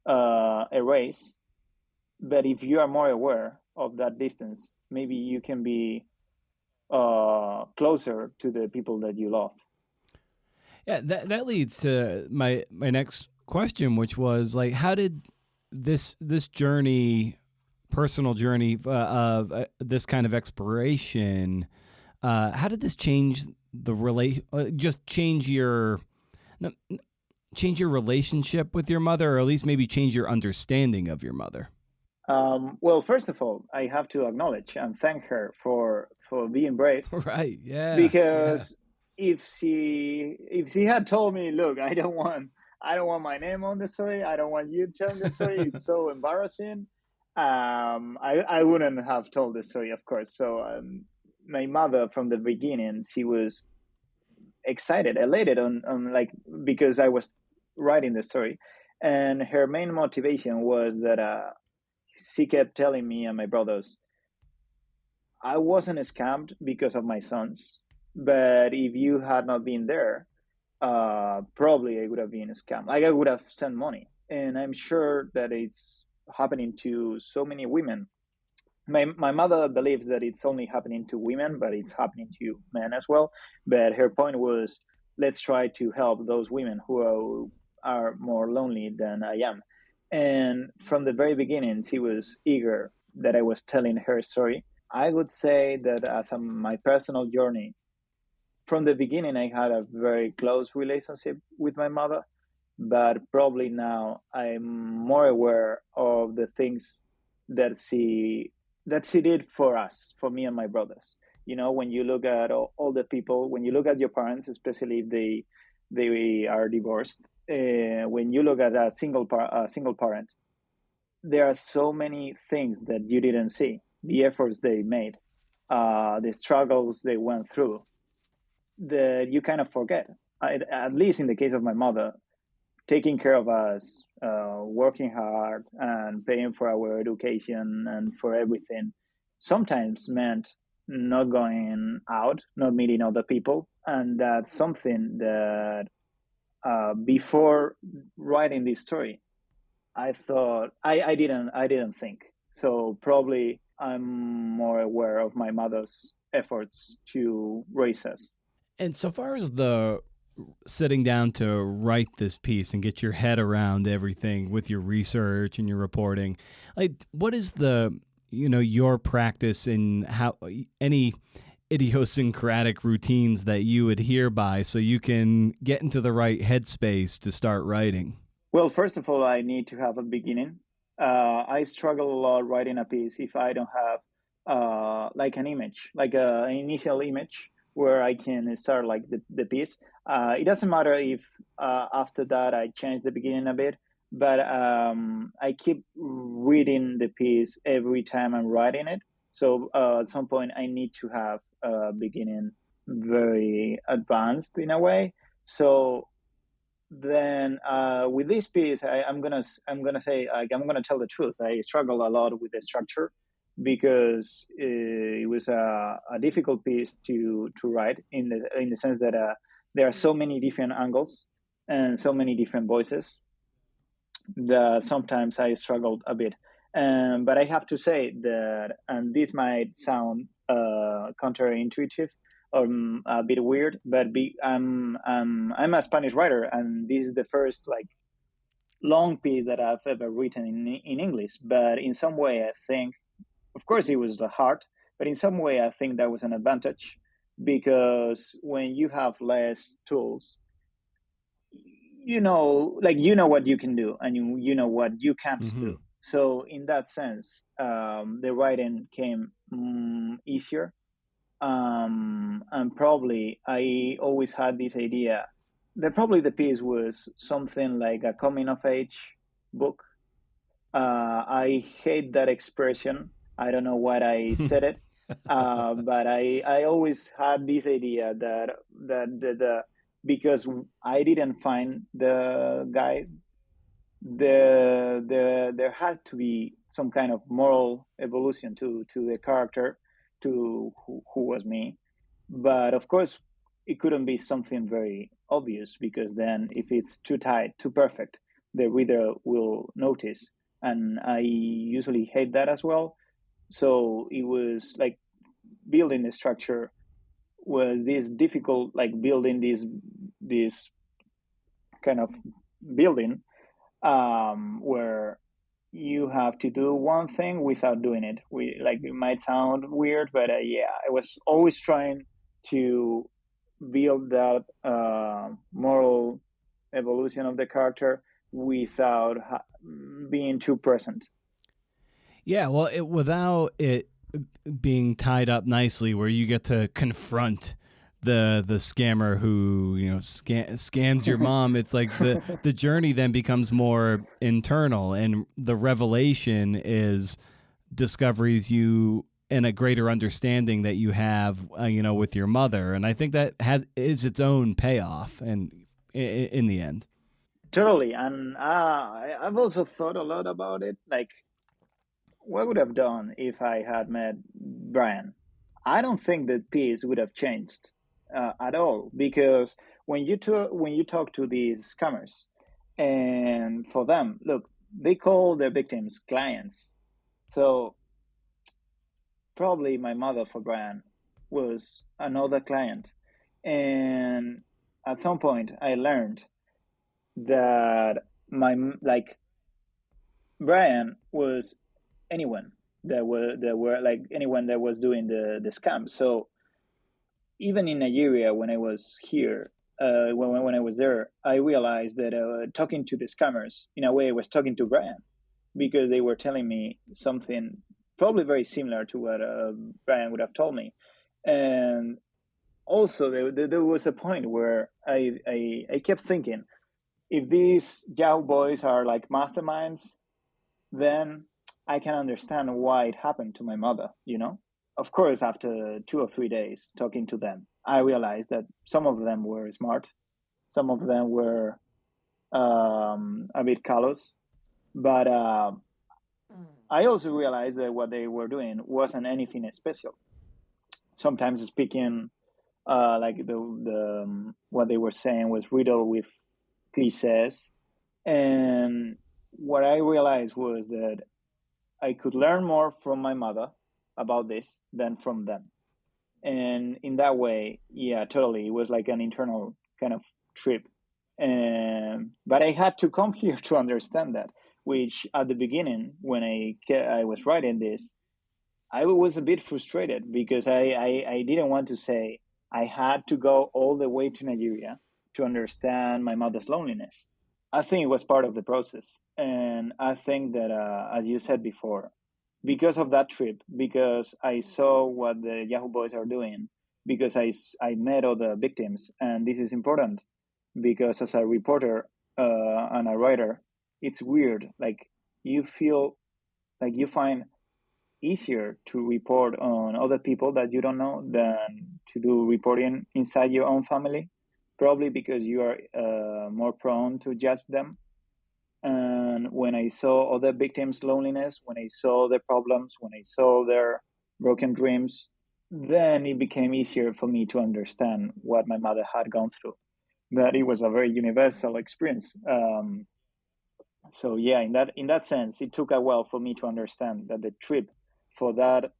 erase. But if you are more aware of that distance, maybe you can be closer to the people that you love. Yeah, that leads to my next question, which was like, how did this journey, personal journey of this kind of exploration, how did this change the just change your relationship with your mother, or at least maybe change your understanding of your mother? Well, first of all, I have to acknowledge and thank her for being brave, Right. Yeah. Yeah. because if she had told me, look, I don't want my name on the story, I don't want you telling the story, it's so embarrassing. I wouldn't have told the story, of course. So my mother from the beginning, she was excited, elated on like because I was writing the story, and her main motivation was that she kept telling me and my brothers, I wasn't scammed because of my sons, but if you had not been there, probably I would have been scammed. Like I would have sent money, and I'm sure that it's happening to so many women. My mother believes that it's only happening to women, but it's happening to men as well. But her point was, let's try to help those women who are more lonely than I am. And from the very beginning, she was eager that I was telling her story. I would say that as my personal journey, from the beginning, I had a very close relationship with my mother, but probably now I'm more aware of the things that she did for us, for me and my brothers. When you look at all the people, when you look at your parents, especially if they are divorced, when you look at a single parent, there are so many things that you didn't see, the efforts they made, the struggles they went through, that you kind of forget. At least in the case of my mother, taking care of us, working hard, and paying for our education and for everything, sometimes meant not going out, not meeting other people, and that's something that before writing this story, I thought I didn't think. So probably I'm more aware of my mother's efforts to raise us. And so far as the sitting down to write this piece and get your head around everything with your research and your reporting, like what is the your practice in how any idiosyncratic routines that you adhere by so you can get into the right headspace to start writing? Well, first of all, I need to have a beginning. I struggle a lot writing a piece if I don't have like an image, like an initial image where I can start like the piece. It doesn't matter if after that I change the beginning a bit, but I keep reading the piece every time I'm writing it. So at some point, I need to have a beginning very advanced in a way. So then with this piece, I'm gonna say, like, I'm gonna tell the truth. I struggle a lot with the structure because it was a difficult piece to write in the sense that there are so many different angles and so many different voices that sometimes I struggled a bit. But I have to say that, and this might sound counterintuitive or a bit weird, but I'm a Spanish writer, and this is the first like long piece that I've ever written in English. But in some way, I think, of course, it was hard, but in some way, I think that was an advantage because when you have less tools, like what you can do, and you know what you can't Hmm. do. So in that sense, the writing came easier. And probably I always had this idea that probably the piece was something like a coming of age book. I hate that expression. I don't know why I said it, but I always had this idea that the because I didn't find the guy, there had to be some kind of moral evolution to the character, to who was me. But of course, it couldn't be something very obvious, because then if it's too tight, too perfect, the reader will notice, and I usually hate that as well. So it was like building the structure was this difficult, like building this kind of building, where you have to do one thing without doing it. We like it might sound weird, but yeah, I was always trying to build that moral evolution of the character without being too present. Yeah, well, without it being tied up nicely, where you get to confront the scammer who scams your mom. It's like the journey then becomes more internal, and the revelation is discoveries you and a greater understanding that you have with your mother. And I think that is its own payoff, and in the end. Totally, and I've also thought a lot about it. Like, what would I have done if I had met Brian? I don't think that piece would have changed at all, because when you talk to these scammers, and for them, look, they call their victims clients. So probably my mother for Brian was another client, and at some point I learned that my like Brian was anyone that were like anyone that was doing the scam. So even in Nigeria, when I was here, when I was there, I realized that talking to the scammers, in a way, I was talking to Brian, because they were telling me something probably very similar to what Brian would have told me. And also, there was a point where I kept thinking, if these Yahoo boys are like masterminds, then I can understand why it happened to my mother, you know? Of course, after 2 or 3 days talking to them, I realized that some of them were smart, some of them were a bit callous, but I also realized that what they were doing wasn't anything special. Sometimes speaking, like what they were saying was riddled with cliches, and what I realized was that I could learn more from my mother about this than from them. And in that way, yeah, totally, it was like an internal kind of trip. But I had to come here to understand that, which at the beginning, when I was writing this, I was a bit frustrated, because I didn't want to say I had to go all the way to Nigeria to understand my mother's loneliness. I think it was part of the process. And I think that, as you said before, because of that trip, because I saw what the Yahoo Boys are doing, because I met all the victims, and this is important, because as a reporter and a writer, it's weird. Like, you feel like you find easier to report on other people that you don't know than to do reporting inside your own family, probably because you are more prone to judge them. And when I saw other victims' loneliness, when I saw their problems, when I saw their broken dreams, then it became easier for me to understand what my mother had gone through. That it was a very universal experience. So yeah, in that sense, it took a while for me to understand that the trip for that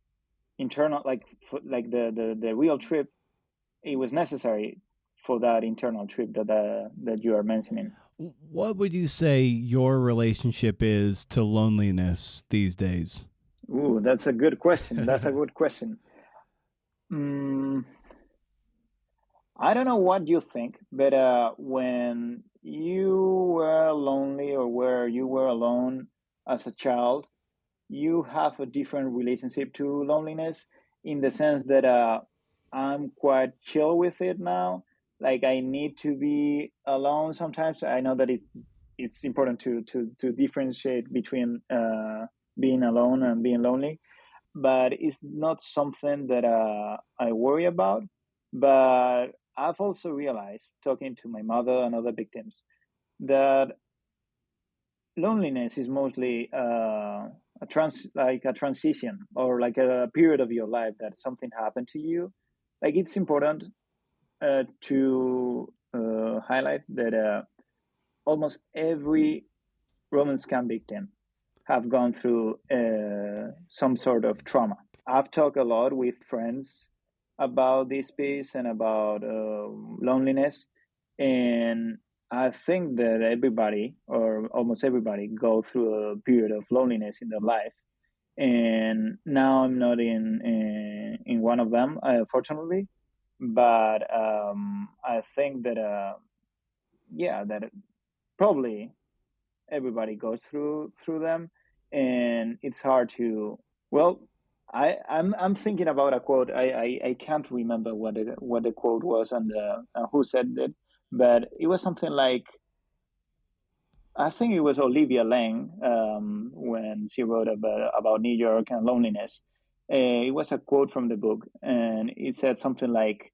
internal, like the real trip, it was necessary for that internal trip that you are mentioning. What would you say your relationship is to loneliness these days? Ooh, that's a good question. That's a good question. Mm, I don't know what you think, but when you were lonely or where you were alone as a child, you have a different relationship to loneliness in the sense that I'm quite chill with it now. Like I need to be alone sometimes. I know that it's important to differentiate between being alone and being lonely, but it's not something that I worry about. But I've also realized, talking to my mother and other victims, that loneliness is mostly like a transition or like a period of your life that something happened to you. Like it's important to highlight that almost every Roman scam victim have gone through some sort of trauma. I've talked a lot with friends about this piece and about loneliness, and I think that everybody or almost everybody go through a period of loneliness in their life. And now I'm not in one of them, fortunately, but I think that yeah, that probably everybody goes through them, and it's hard to well I'm thinking about a quote. I can't remember what the quote was and who said it, but it was something like, I think it was Olivia Lang, when she wrote about New York and loneliness. It was a quote from the book, and it said something like,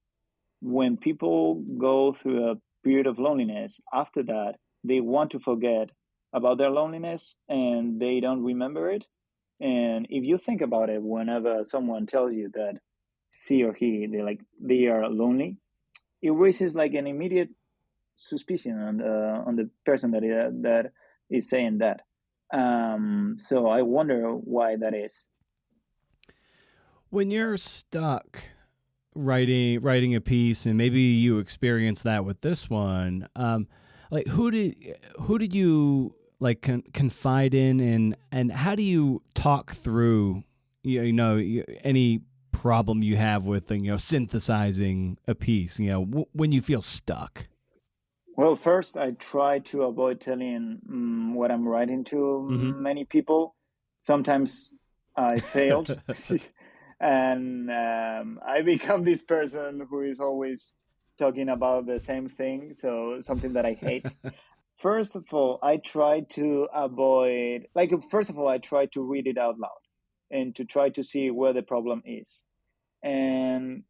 when people go through a period of loneliness, after that, they want to forget about their loneliness and they don't remember it. And if you think about it, whenever someone tells you that she or he they are lonely, it raises like an immediate suspicion on the person that is saying that. So I wonder why that is. When you're stuck writing a piece, and maybe you experience that with this one, like who did you like confide in, and how do you talk through any problem you have with synthesizing a piece, when you feel stuck? Well, first, I try to avoid telling what I'm writing to Mm-hmm. many people. Sometimes I failed, and I become this person who is always talking about the same thing, so something that I hate. First of all, I try to avoid, like, first of all, I try to read it out loud and to try to see where the problem is. And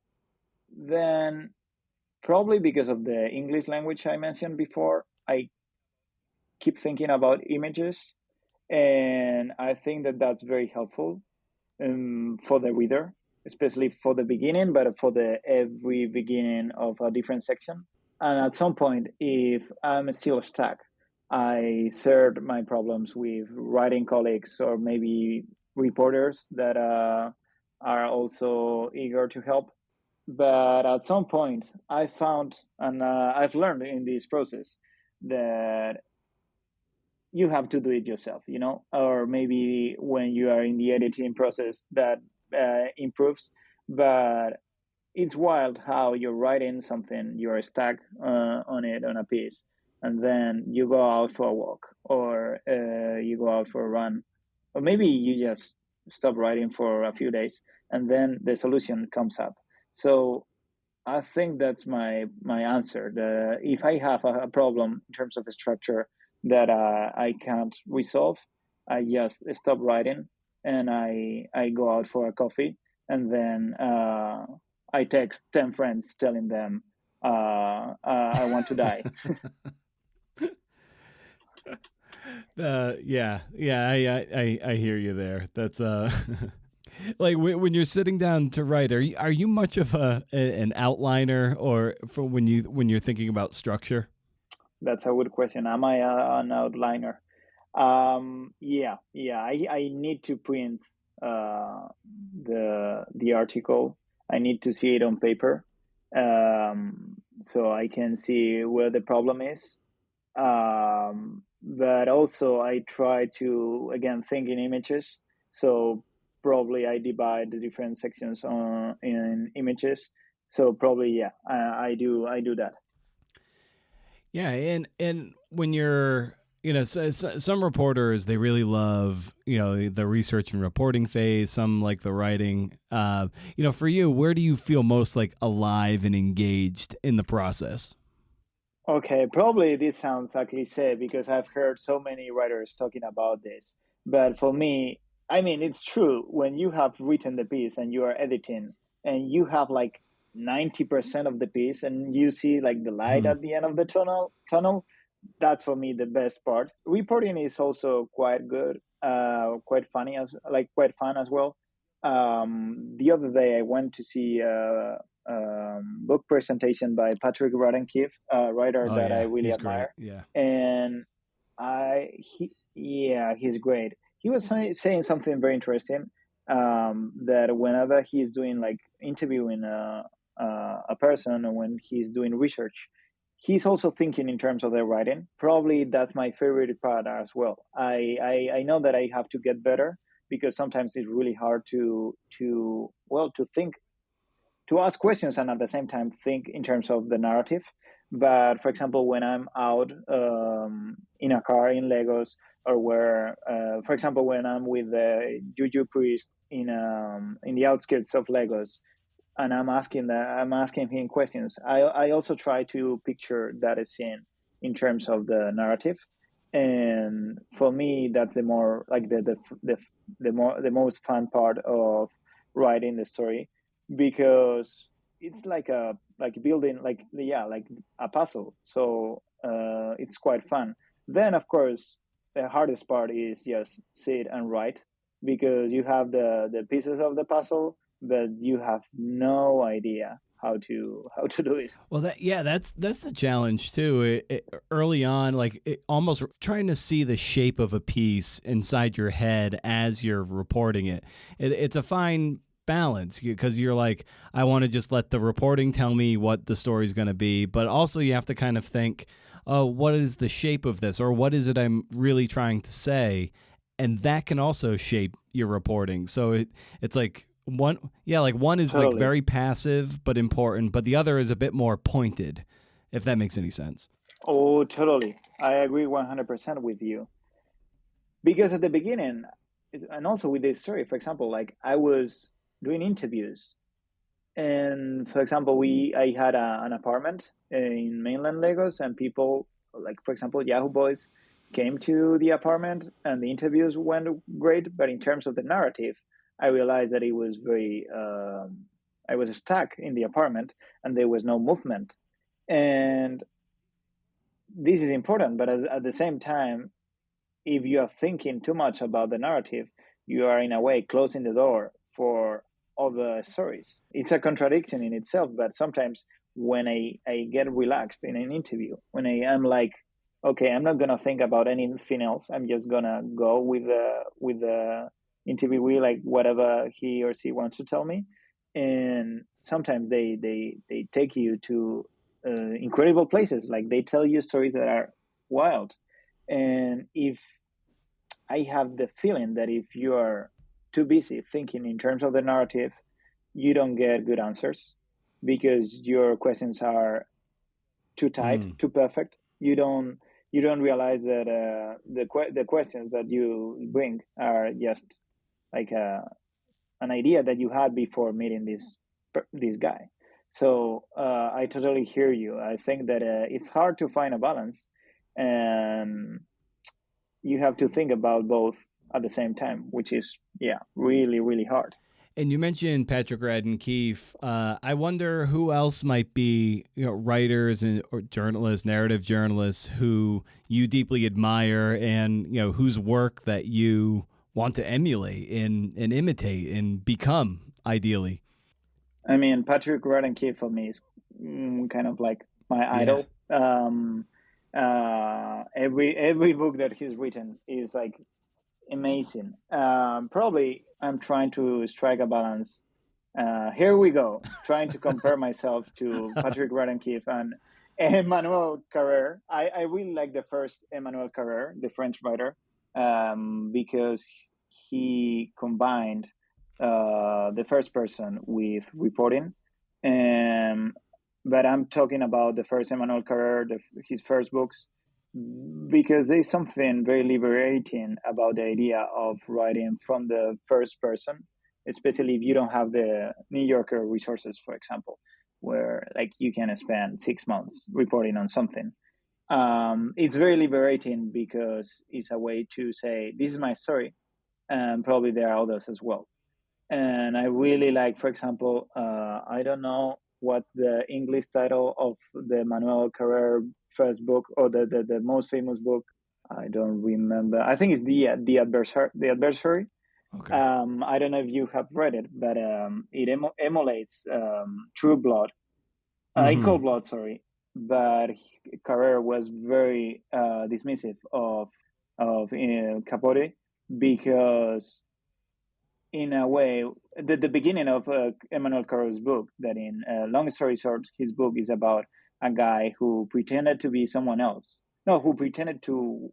then, probably because of the English language I mentioned before, I keep thinking about images, and I think that that's very helpful for the reader, especially for the beginning, but for the every beginning of a different section. And at some point, if I'm still stuck, I shared my problems with writing colleagues or maybe reporters that are also eager to help. But at some point, I found, and I've learned in this process, that you have to do it yourself, or maybe when you are in the editing process that improves. But it's wild how you're writing something, you're stuck on it, on a piece, and then you go out for a walk, or you go out for a run, or maybe you just stop writing for a few days, and then the solution comes up. So I think that's my answer. If I have a problem in terms of a structure that I can't resolve, I just stop writing and I go out for a coffee, and then I text 10 friends telling them I want to die. Yeah, I hear you there. That's like when you're sitting down to write, are you much of an outliner, or for when you're thinking about structure? That's a good question. Am I an outliner? Yeah. I need to print the article. I need to see it on paper, so I can see where the problem is. But also, I try to again think in images. So probably I divide the different sections in images. So probably, yeah, I do that. Yeah, and when you're, some reporters, they really love, the research and reporting phase. Some like the writing. For you, where do you feel most like alive and engaged in the process? Okay, probably this sounds like cliché because I've heard so many writers talking about this. But for me, I mean, it's true. When you have written the piece and you are editing and you have like 90% of the piece and you see like the light Hmm. at the end of the tunnel, that's for me the best part. Reporting is also quite good, quite funny as like quite fun as well. The other day I went to see book presentation by Patrick Radden-Keefe, a writer Oh that I yeah, really he's great. admire, Yeah. and yeah, he's great. He was saying something very interesting, that whenever he's doing like interviewing a person or when he's doing research, he's also thinking in terms of their writing. Probably that's my favorite part as well. I know that I have to get better because sometimes it's really hard to think, to ask questions and at the same time think in terms of the narrative. But for example, when I'm out in a car in Lagos, or where, for example, when I'm with the juju priest in the outskirts of Lagos, and I'm asking him questions. I also try to picture that scene in terms of the narrative, and for me, that's the more like the most fun part of writing the story, because it's like building like, yeah, like a puzzle. So it's quite fun. Then of course the hardest part is just sit and write, because you have the pieces of the puzzle, but you have no idea how to do it. Well, that's the challenge too. Early on, like almost trying to see the shape of a piece inside your head as you're reporting it. It's a fine balance because you're like, I want to just let the reporting tell me what the story's going to be, but also you have to kind of think, oh, what is the shape of this, or what is it I'm really trying to say, and that can also shape your reporting. So it's like one, yeah, like one is like Totally. very passive but important, but the other is a bit more pointed, if that makes any sense. Oh, totally. I agree 100% with you. Because at the beginning, and also with this story, for example, like I was doing interviews, and for example, I had an apartment in mainland Lagos, and people like, for example, Yahoo Boys came to the apartment, and the interviews went great. But in terms of the narrative, I realized that it was very. I was stuck in the apartment, and there was no movement. And this is important, but at the same time, if you are thinking too much about the narrative, you are in a way closing the door for other stories. It's a contradiction in itself, but sometimes when I get relaxed in an interview, when I am like, okay, I'm not gonna think about anything else. I'm just gonna go with the interviewee, like whatever he or she wants to tell me. And sometimes they take you to incredible places. Like they tell you stories that are wild. And if I have the feeling that if you are too busy thinking in terms of the narrative, you don't get good answers because your questions are too tight, Mm. too perfect. You don't realize that the questions that you bring are just like an idea that you had before meeting this guy. So I totally hear you. I think that it's hard to find a balance, and you have to think about both at the same time, which is, yeah, really, really hard. And you mentioned Patrick Radden Keefe. I wonder who else might be, writers and or journalists, narrative journalists who you deeply admire, and whose work that you want to emulate and imitate and become, ideally. I mean, Patrick Radden-Keefe for me is kind of like my Yeah. idol. Every book that he's written is like amazing. Probably I'm trying to strike a balance. Here we go, trying to compare myself to Patrick Radden-Keefe and Emmanuel Carrère. I really like the first Emmanuel Carrère, the French writer, because he combined the first person with reporting. And but I'm talking about the first Emmanuel Carrère, his first books, because there's something very liberating about the idea of writing from the first person, especially if you don't have the New Yorker resources, for example, where like you can spend 6 months reporting on something. It's very liberating because it's a way to say, this is my story, and probably there are others as well. And I really like, for example, I don't know what's the English title of the Manuel Carrer first book, or the most famous book. I don't remember. I think it's the adversary. The adversary. Okay. I don't know if you have read it, but it emulates True Blood, in Cold Blood, sorry. But Carrer was very dismissive of Capote because in a way, the beginning of Emmanuel Carro's book, that in long story short, his book is about a guy who pretended to be someone else. No, who pretended to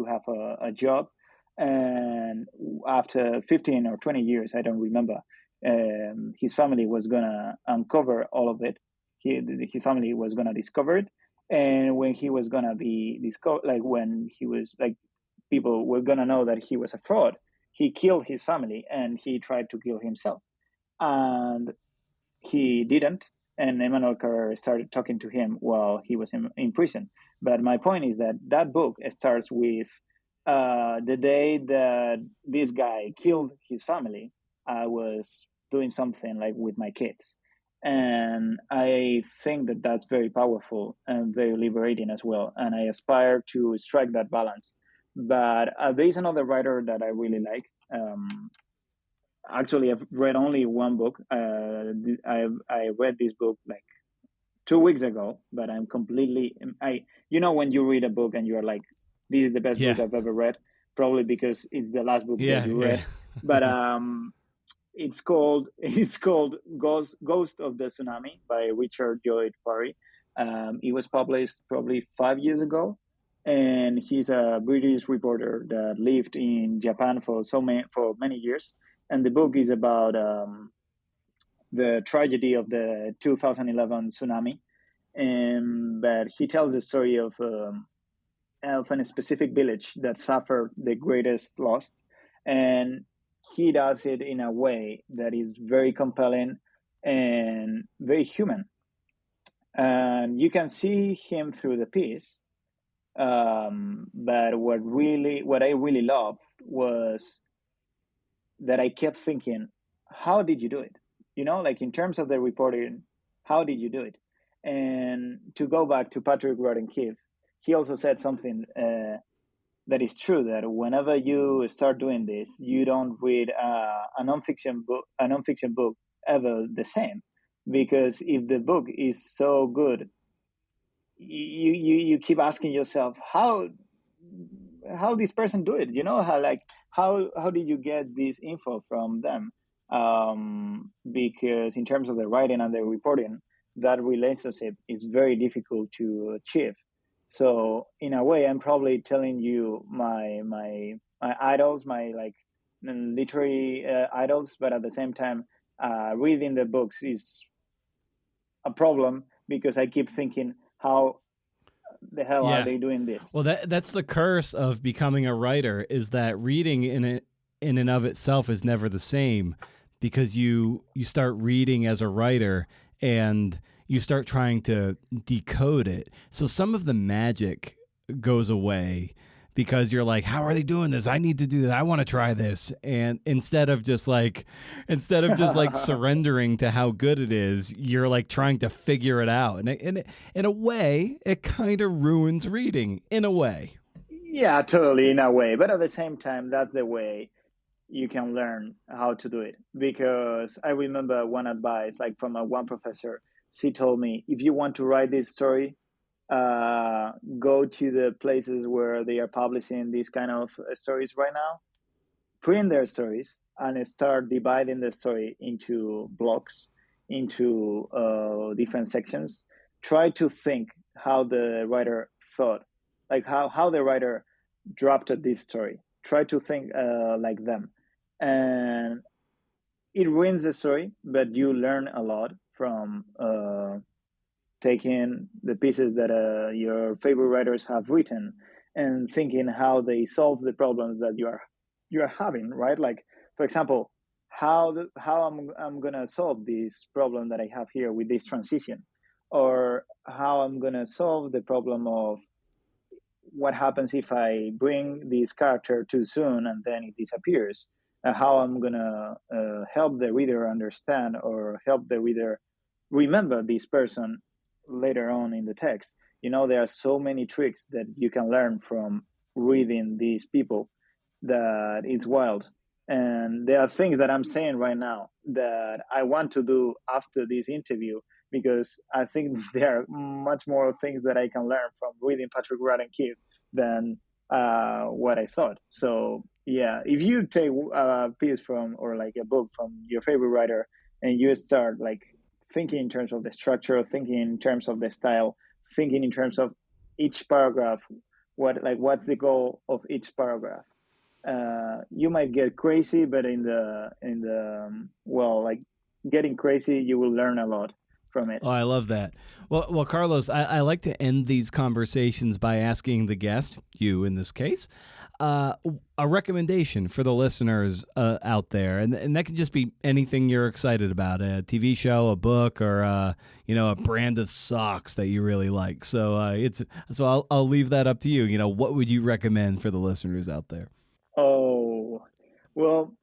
have a job, and after 15 or 20 years, I don't remember, his family was gonna uncover all of it. His family was gonna discover it, and when he was gonna be discovered, like when he was like, people were gonna know that he was a fraud, he killed his family and he tried to kill himself. And he didn't. And Emmanuel Carrère started talking to him while he was in prison. But my point is that that book starts with the day that this guy killed his family, I was doing something like with my kids. And I think that that's very powerful and very liberating as well. And I aspire to strike that balance. But there's another writer that I really like. Actually, I've read only one book. I read this book like 2 weeks ago, but I'm completely when you read a book and you're like, this is the best book I've ever read, probably because it's the last book that you read. But it's called Ghost of the Tsunami by Richard Lloyd Parry. It was published probably 5 years ago, and he's a British reporter that lived in Japan for many years. And the book is about the tragedy of the 2011 tsunami, but he tells the story of a specific village that suffered the greatest loss, and he does it in a way that is very compelling and very human. And you can see him through the piece. But what I really loved was that I kept thinking, how did you do it? Like in terms of the reporting, how did you do it? And to go back to Patrick Rodden Keefe, he also said something that is true, that whenever you start doing this, you don't read a nonfiction book ever the same, because if the book is so good, you keep asking yourself, how this person do it, how did you get this info from them? Because in terms of the writing and the reporting, that relationship is very difficult to achieve. So in a way, I'm probably telling you my idols, my like literary idols, but at the same time, reading the books is a problem because I keep thinking, how the hell are they doing this? Well, that's the curse of becoming a writer, is that reading in and of itself is never the same, because you start reading as a writer and you start trying to decode it. So some of the magic goes away because you're like, how are they doing this? I need to do that. I want to try this. And instead of just like surrendering to how good it is, you're like trying to figure it out. And in a way, it kind of ruins reading in a way. Yeah, totally, in a way. But at the same time, that's the way you can learn how to do it. Because I remember one advice, like from one professor, she told me, if you want to write this story, go to the places where they are publishing these kind of stories right now, print their stories, and start dividing the story into blocks, into different sections. Try to think how the writer thought, like how the writer drafted this story. Try to think like them. And it ruins the story, but you learn a lot from taking the pieces that your favorite writers have written and thinking how they solve the problems that you are having, right? Like, for example, how I'm gonna solve this problem that I have here with this transition, or how I'm gonna solve the problem of what happens if I bring this character too soon and then it disappears. How I'm gonna help the reader understand or help the reader remember this person later on in the text. There are so many tricks that you can learn from reading these people that it's wild. And there are things that I'm saying right now that I want to do after this interview, because I think there are much more things that I can learn from reading Patrick Radden Keefe than what I thought. So yeah, if you take a piece from, or like a book from your favorite writer, and you start like thinking in terms of the structure, thinking in terms of the style, thinking in terms of each paragraph, what's the goal of each paragraph. You might get crazy, but like getting crazy, you will learn a lot from it. Oh, I love that. Well, Carlos, I like to end these conversations by asking the guest, you in this case, a recommendation for the listeners out there, and that can just be anything you're excited about, a TV show, a book, or a brand of socks that you really like. So I'll leave that up to you. What would you recommend for the listeners out there? Oh, well,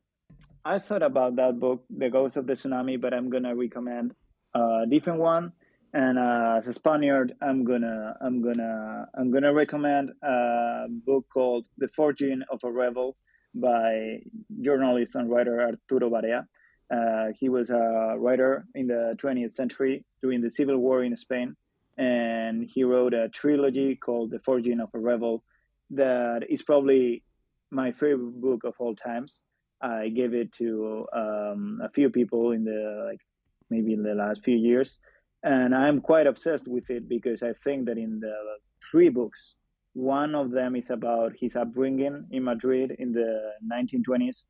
I thought about that book, The Ghost of the Tsunami, but I'm gonna recommend a different one. And as a Spaniard, I'm gonna recommend a book called The Forging of a Rebel by journalist and writer Arturo Barea. He was a writer in the 20th century during the Civil War in Spain, and he wrote a trilogy called The Forging of a Rebel that is probably my favorite book of all times. I gave it to a few people maybe in the last few years, and I'm quite obsessed with it because I think that in the three books, one of them is about his upbringing in Madrid in the 1920s,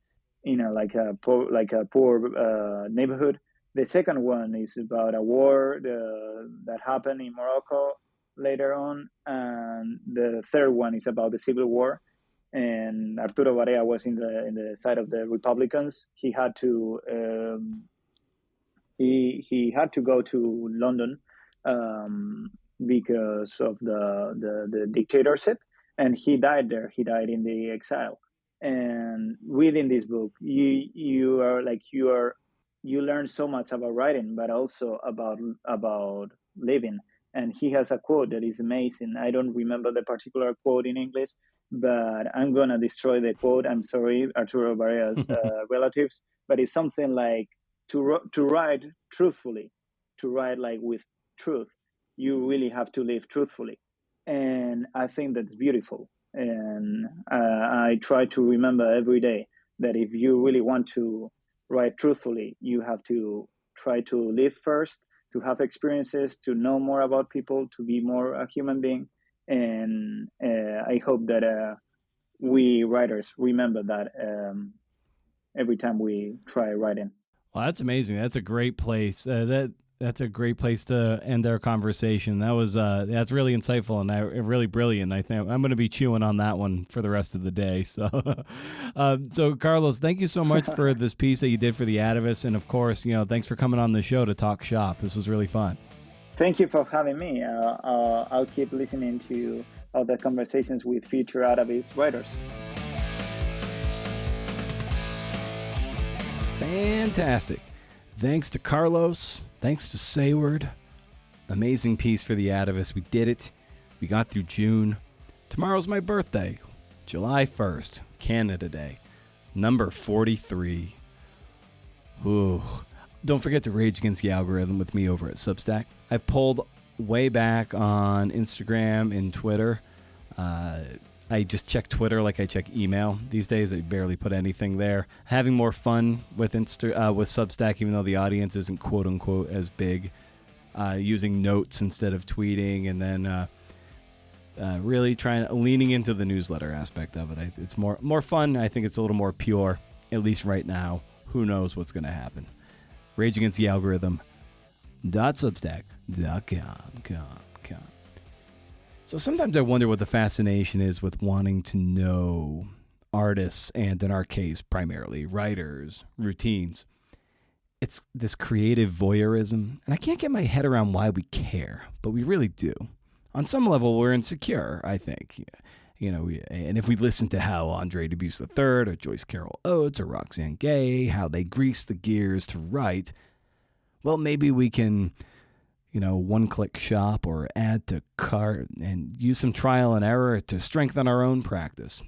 like a poor neighborhood. The second one is about a war that happened in Morocco later on, and the third one is about the Civil War. And Arturo Barea was in the side of the Republicans. He had to he had to go to London because of the dictatorship, and he died there. He died in the exile. And reading this book, you learn so much about writing, but also about living. And he has a quote that is amazing. I don't remember the particular quote in English, but I'm gonna destroy the quote. I'm sorry, Arturo Barea's relatives, but it's something like to write truthfully, to write like with truth. You really have to live truthfully, and I think that's beautiful. And I try to remember every day that if you really want to write truthfully, you have to try to live first, to have experiences, to know more about people, to be more a human being. And I hope that we writers remember that every time we try writing. Well, that's amazing. That's a great place. That's a great place to end our conversation. That's really insightful and really brilliant. I think I'm going to be chewing on that one for the rest of the day. So, so Carlos, thank you so much for this piece that you did for the Atavist, and of course, thanks for coming on the show to talk shop. This was really fun. Thank you for having me. I'll keep listening to other conversations with future Atavist writers. Fantastic. Thanks to Carlos. Thanks to Sayward. Amazing piece for the Atavist. We did it. We got through June. Tomorrow's my birthday. July 1st. Canada Day. Number 43. Ooh. Don't forget to rage against the algorithm with me over at Substack. I've pulled way back on Instagram and Twitter. I just check Twitter like I check email. These days, I barely put anything there. Having more fun with Substack, even though the audience isn't quote unquote as big. Using notes instead of tweeting, and then really leaning into the newsletter aspect of it. It's more fun. I think it's a little more pure, at least right now. Who knows what's going to happen? Rage Against the Algorithm. .substack com. So sometimes I wonder what the fascination is with wanting to know artists and, in our case, primarily writers, routines. It's this creative voyeurism, and I can't get my head around why we care, but we really do. On some level, we're insecure, I think. And if we listen to how Andre Debussy III or Joyce Carol Oates or Roxane Gay, how they grease the gears to write, well, maybe we can, one-click shop or add to cart and use some trial and error to strengthen our own practice.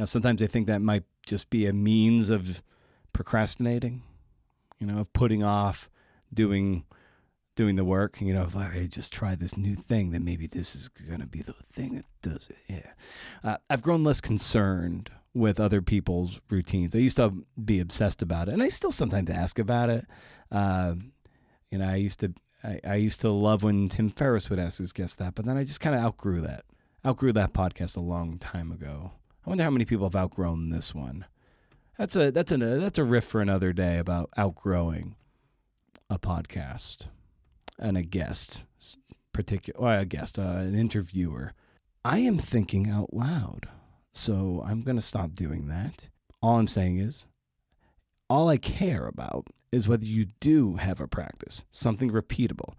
Sometimes I think that might just be a means of procrastinating, of putting off doing the work. If I just try this new thing, then maybe this is going to be the thing that does it. Yeah. I've grown less concerned with other people's routines. I used to be obsessed about it, and I still sometimes ask about it. I used to love when Tim Ferriss would ask his guests that, but then I just kind of outgrew that podcast a long time ago. I wonder how many people have outgrown this one. That's a riff for another day about outgrowing a podcast and a guest, an interviewer. I am thinking out loud, so I'm going to stop doing that. All I'm saying is, all I care about is whether you do have a practice, something repeatable.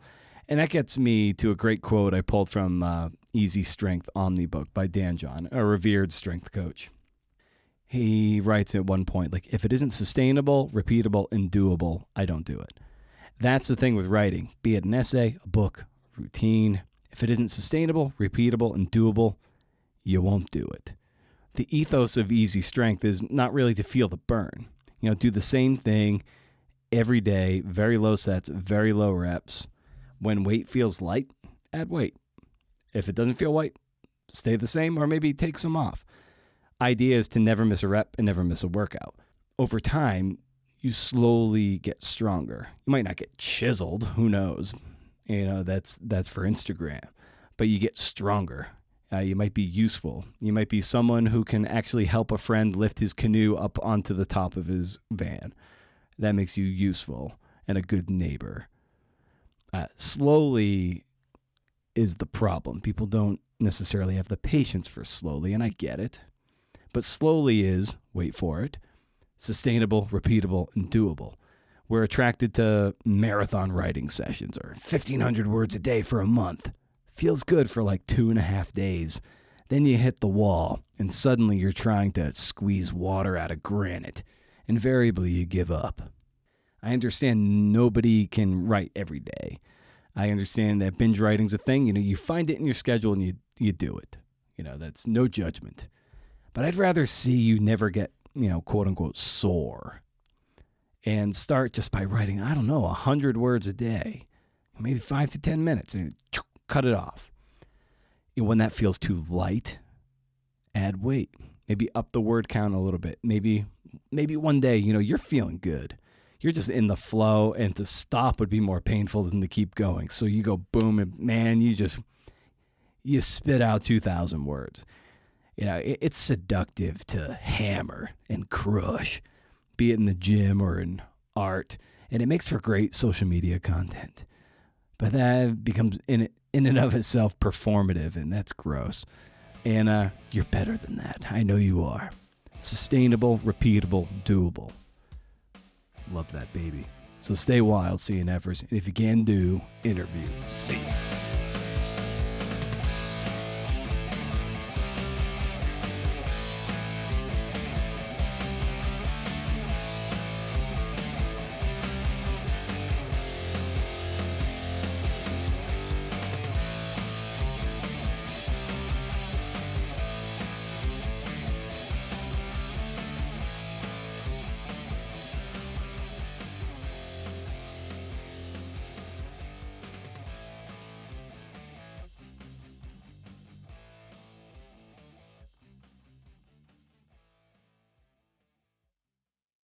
And that gets me to a great quote I pulled from Easy Strength Omnibook by Dan John, a revered strength coach. He writes at one point, if it isn't sustainable, repeatable, and doable, I don't do it. That's the thing with writing, be it an essay, a book, routine. If it isn't sustainable, repeatable, and doable, you won't do it. The ethos of Easy Strength is not really to feel the burn. Do the same thing every day, very low sets, very low reps. When weight feels light, add weight. If it doesn't feel light, stay the same or maybe take some off. Idea is to never miss a rep and never miss a workout. Over time, you slowly get stronger. You might not get chiseled, who knows? That's for Instagram. But you get stronger. You might be useful. You might be someone who can actually help a friend lift his canoe up onto the top of his van. That makes you useful and a good neighbor. Slowly is the problem. People don't necessarily have the patience for slowly, and I get it. But slowly is, wait for it, sustainable, repeatable, and doable. We're attracted to marathon writing sessions or 1,500 words a day for a month. Feels good for 2.5 days. Then you hit the wall, and suddenly you're trying to squeeze water out of granite. Invariably, you give up. I understand nobody can write every day. I understand that binge writing's a thing. You find it in your schedule and you do it. That's no judgment. But I'd rather see you never get, quote unquote, sore and start just by writing, 100 words a day, maybe 5 to 10 minutes and cut it off. When that feels too light, add weight. Maybe up the word count a little bit. Maybe one day, you're feeling good. You're just in the flow, and to stop would be more painful than to keep going. So you go boom, and man, you spit out 2,000 words. It's seductive to hammer and crush, be it in the gym or in art, and it makes for great social media content. But that becomes, in and of itself, performative, and that's gross. And you're better than that. I know you are. Sustainable, repeatable, doable. Love that, baby. So stay wild, see you in efforts. And if you can do, interview. See ya.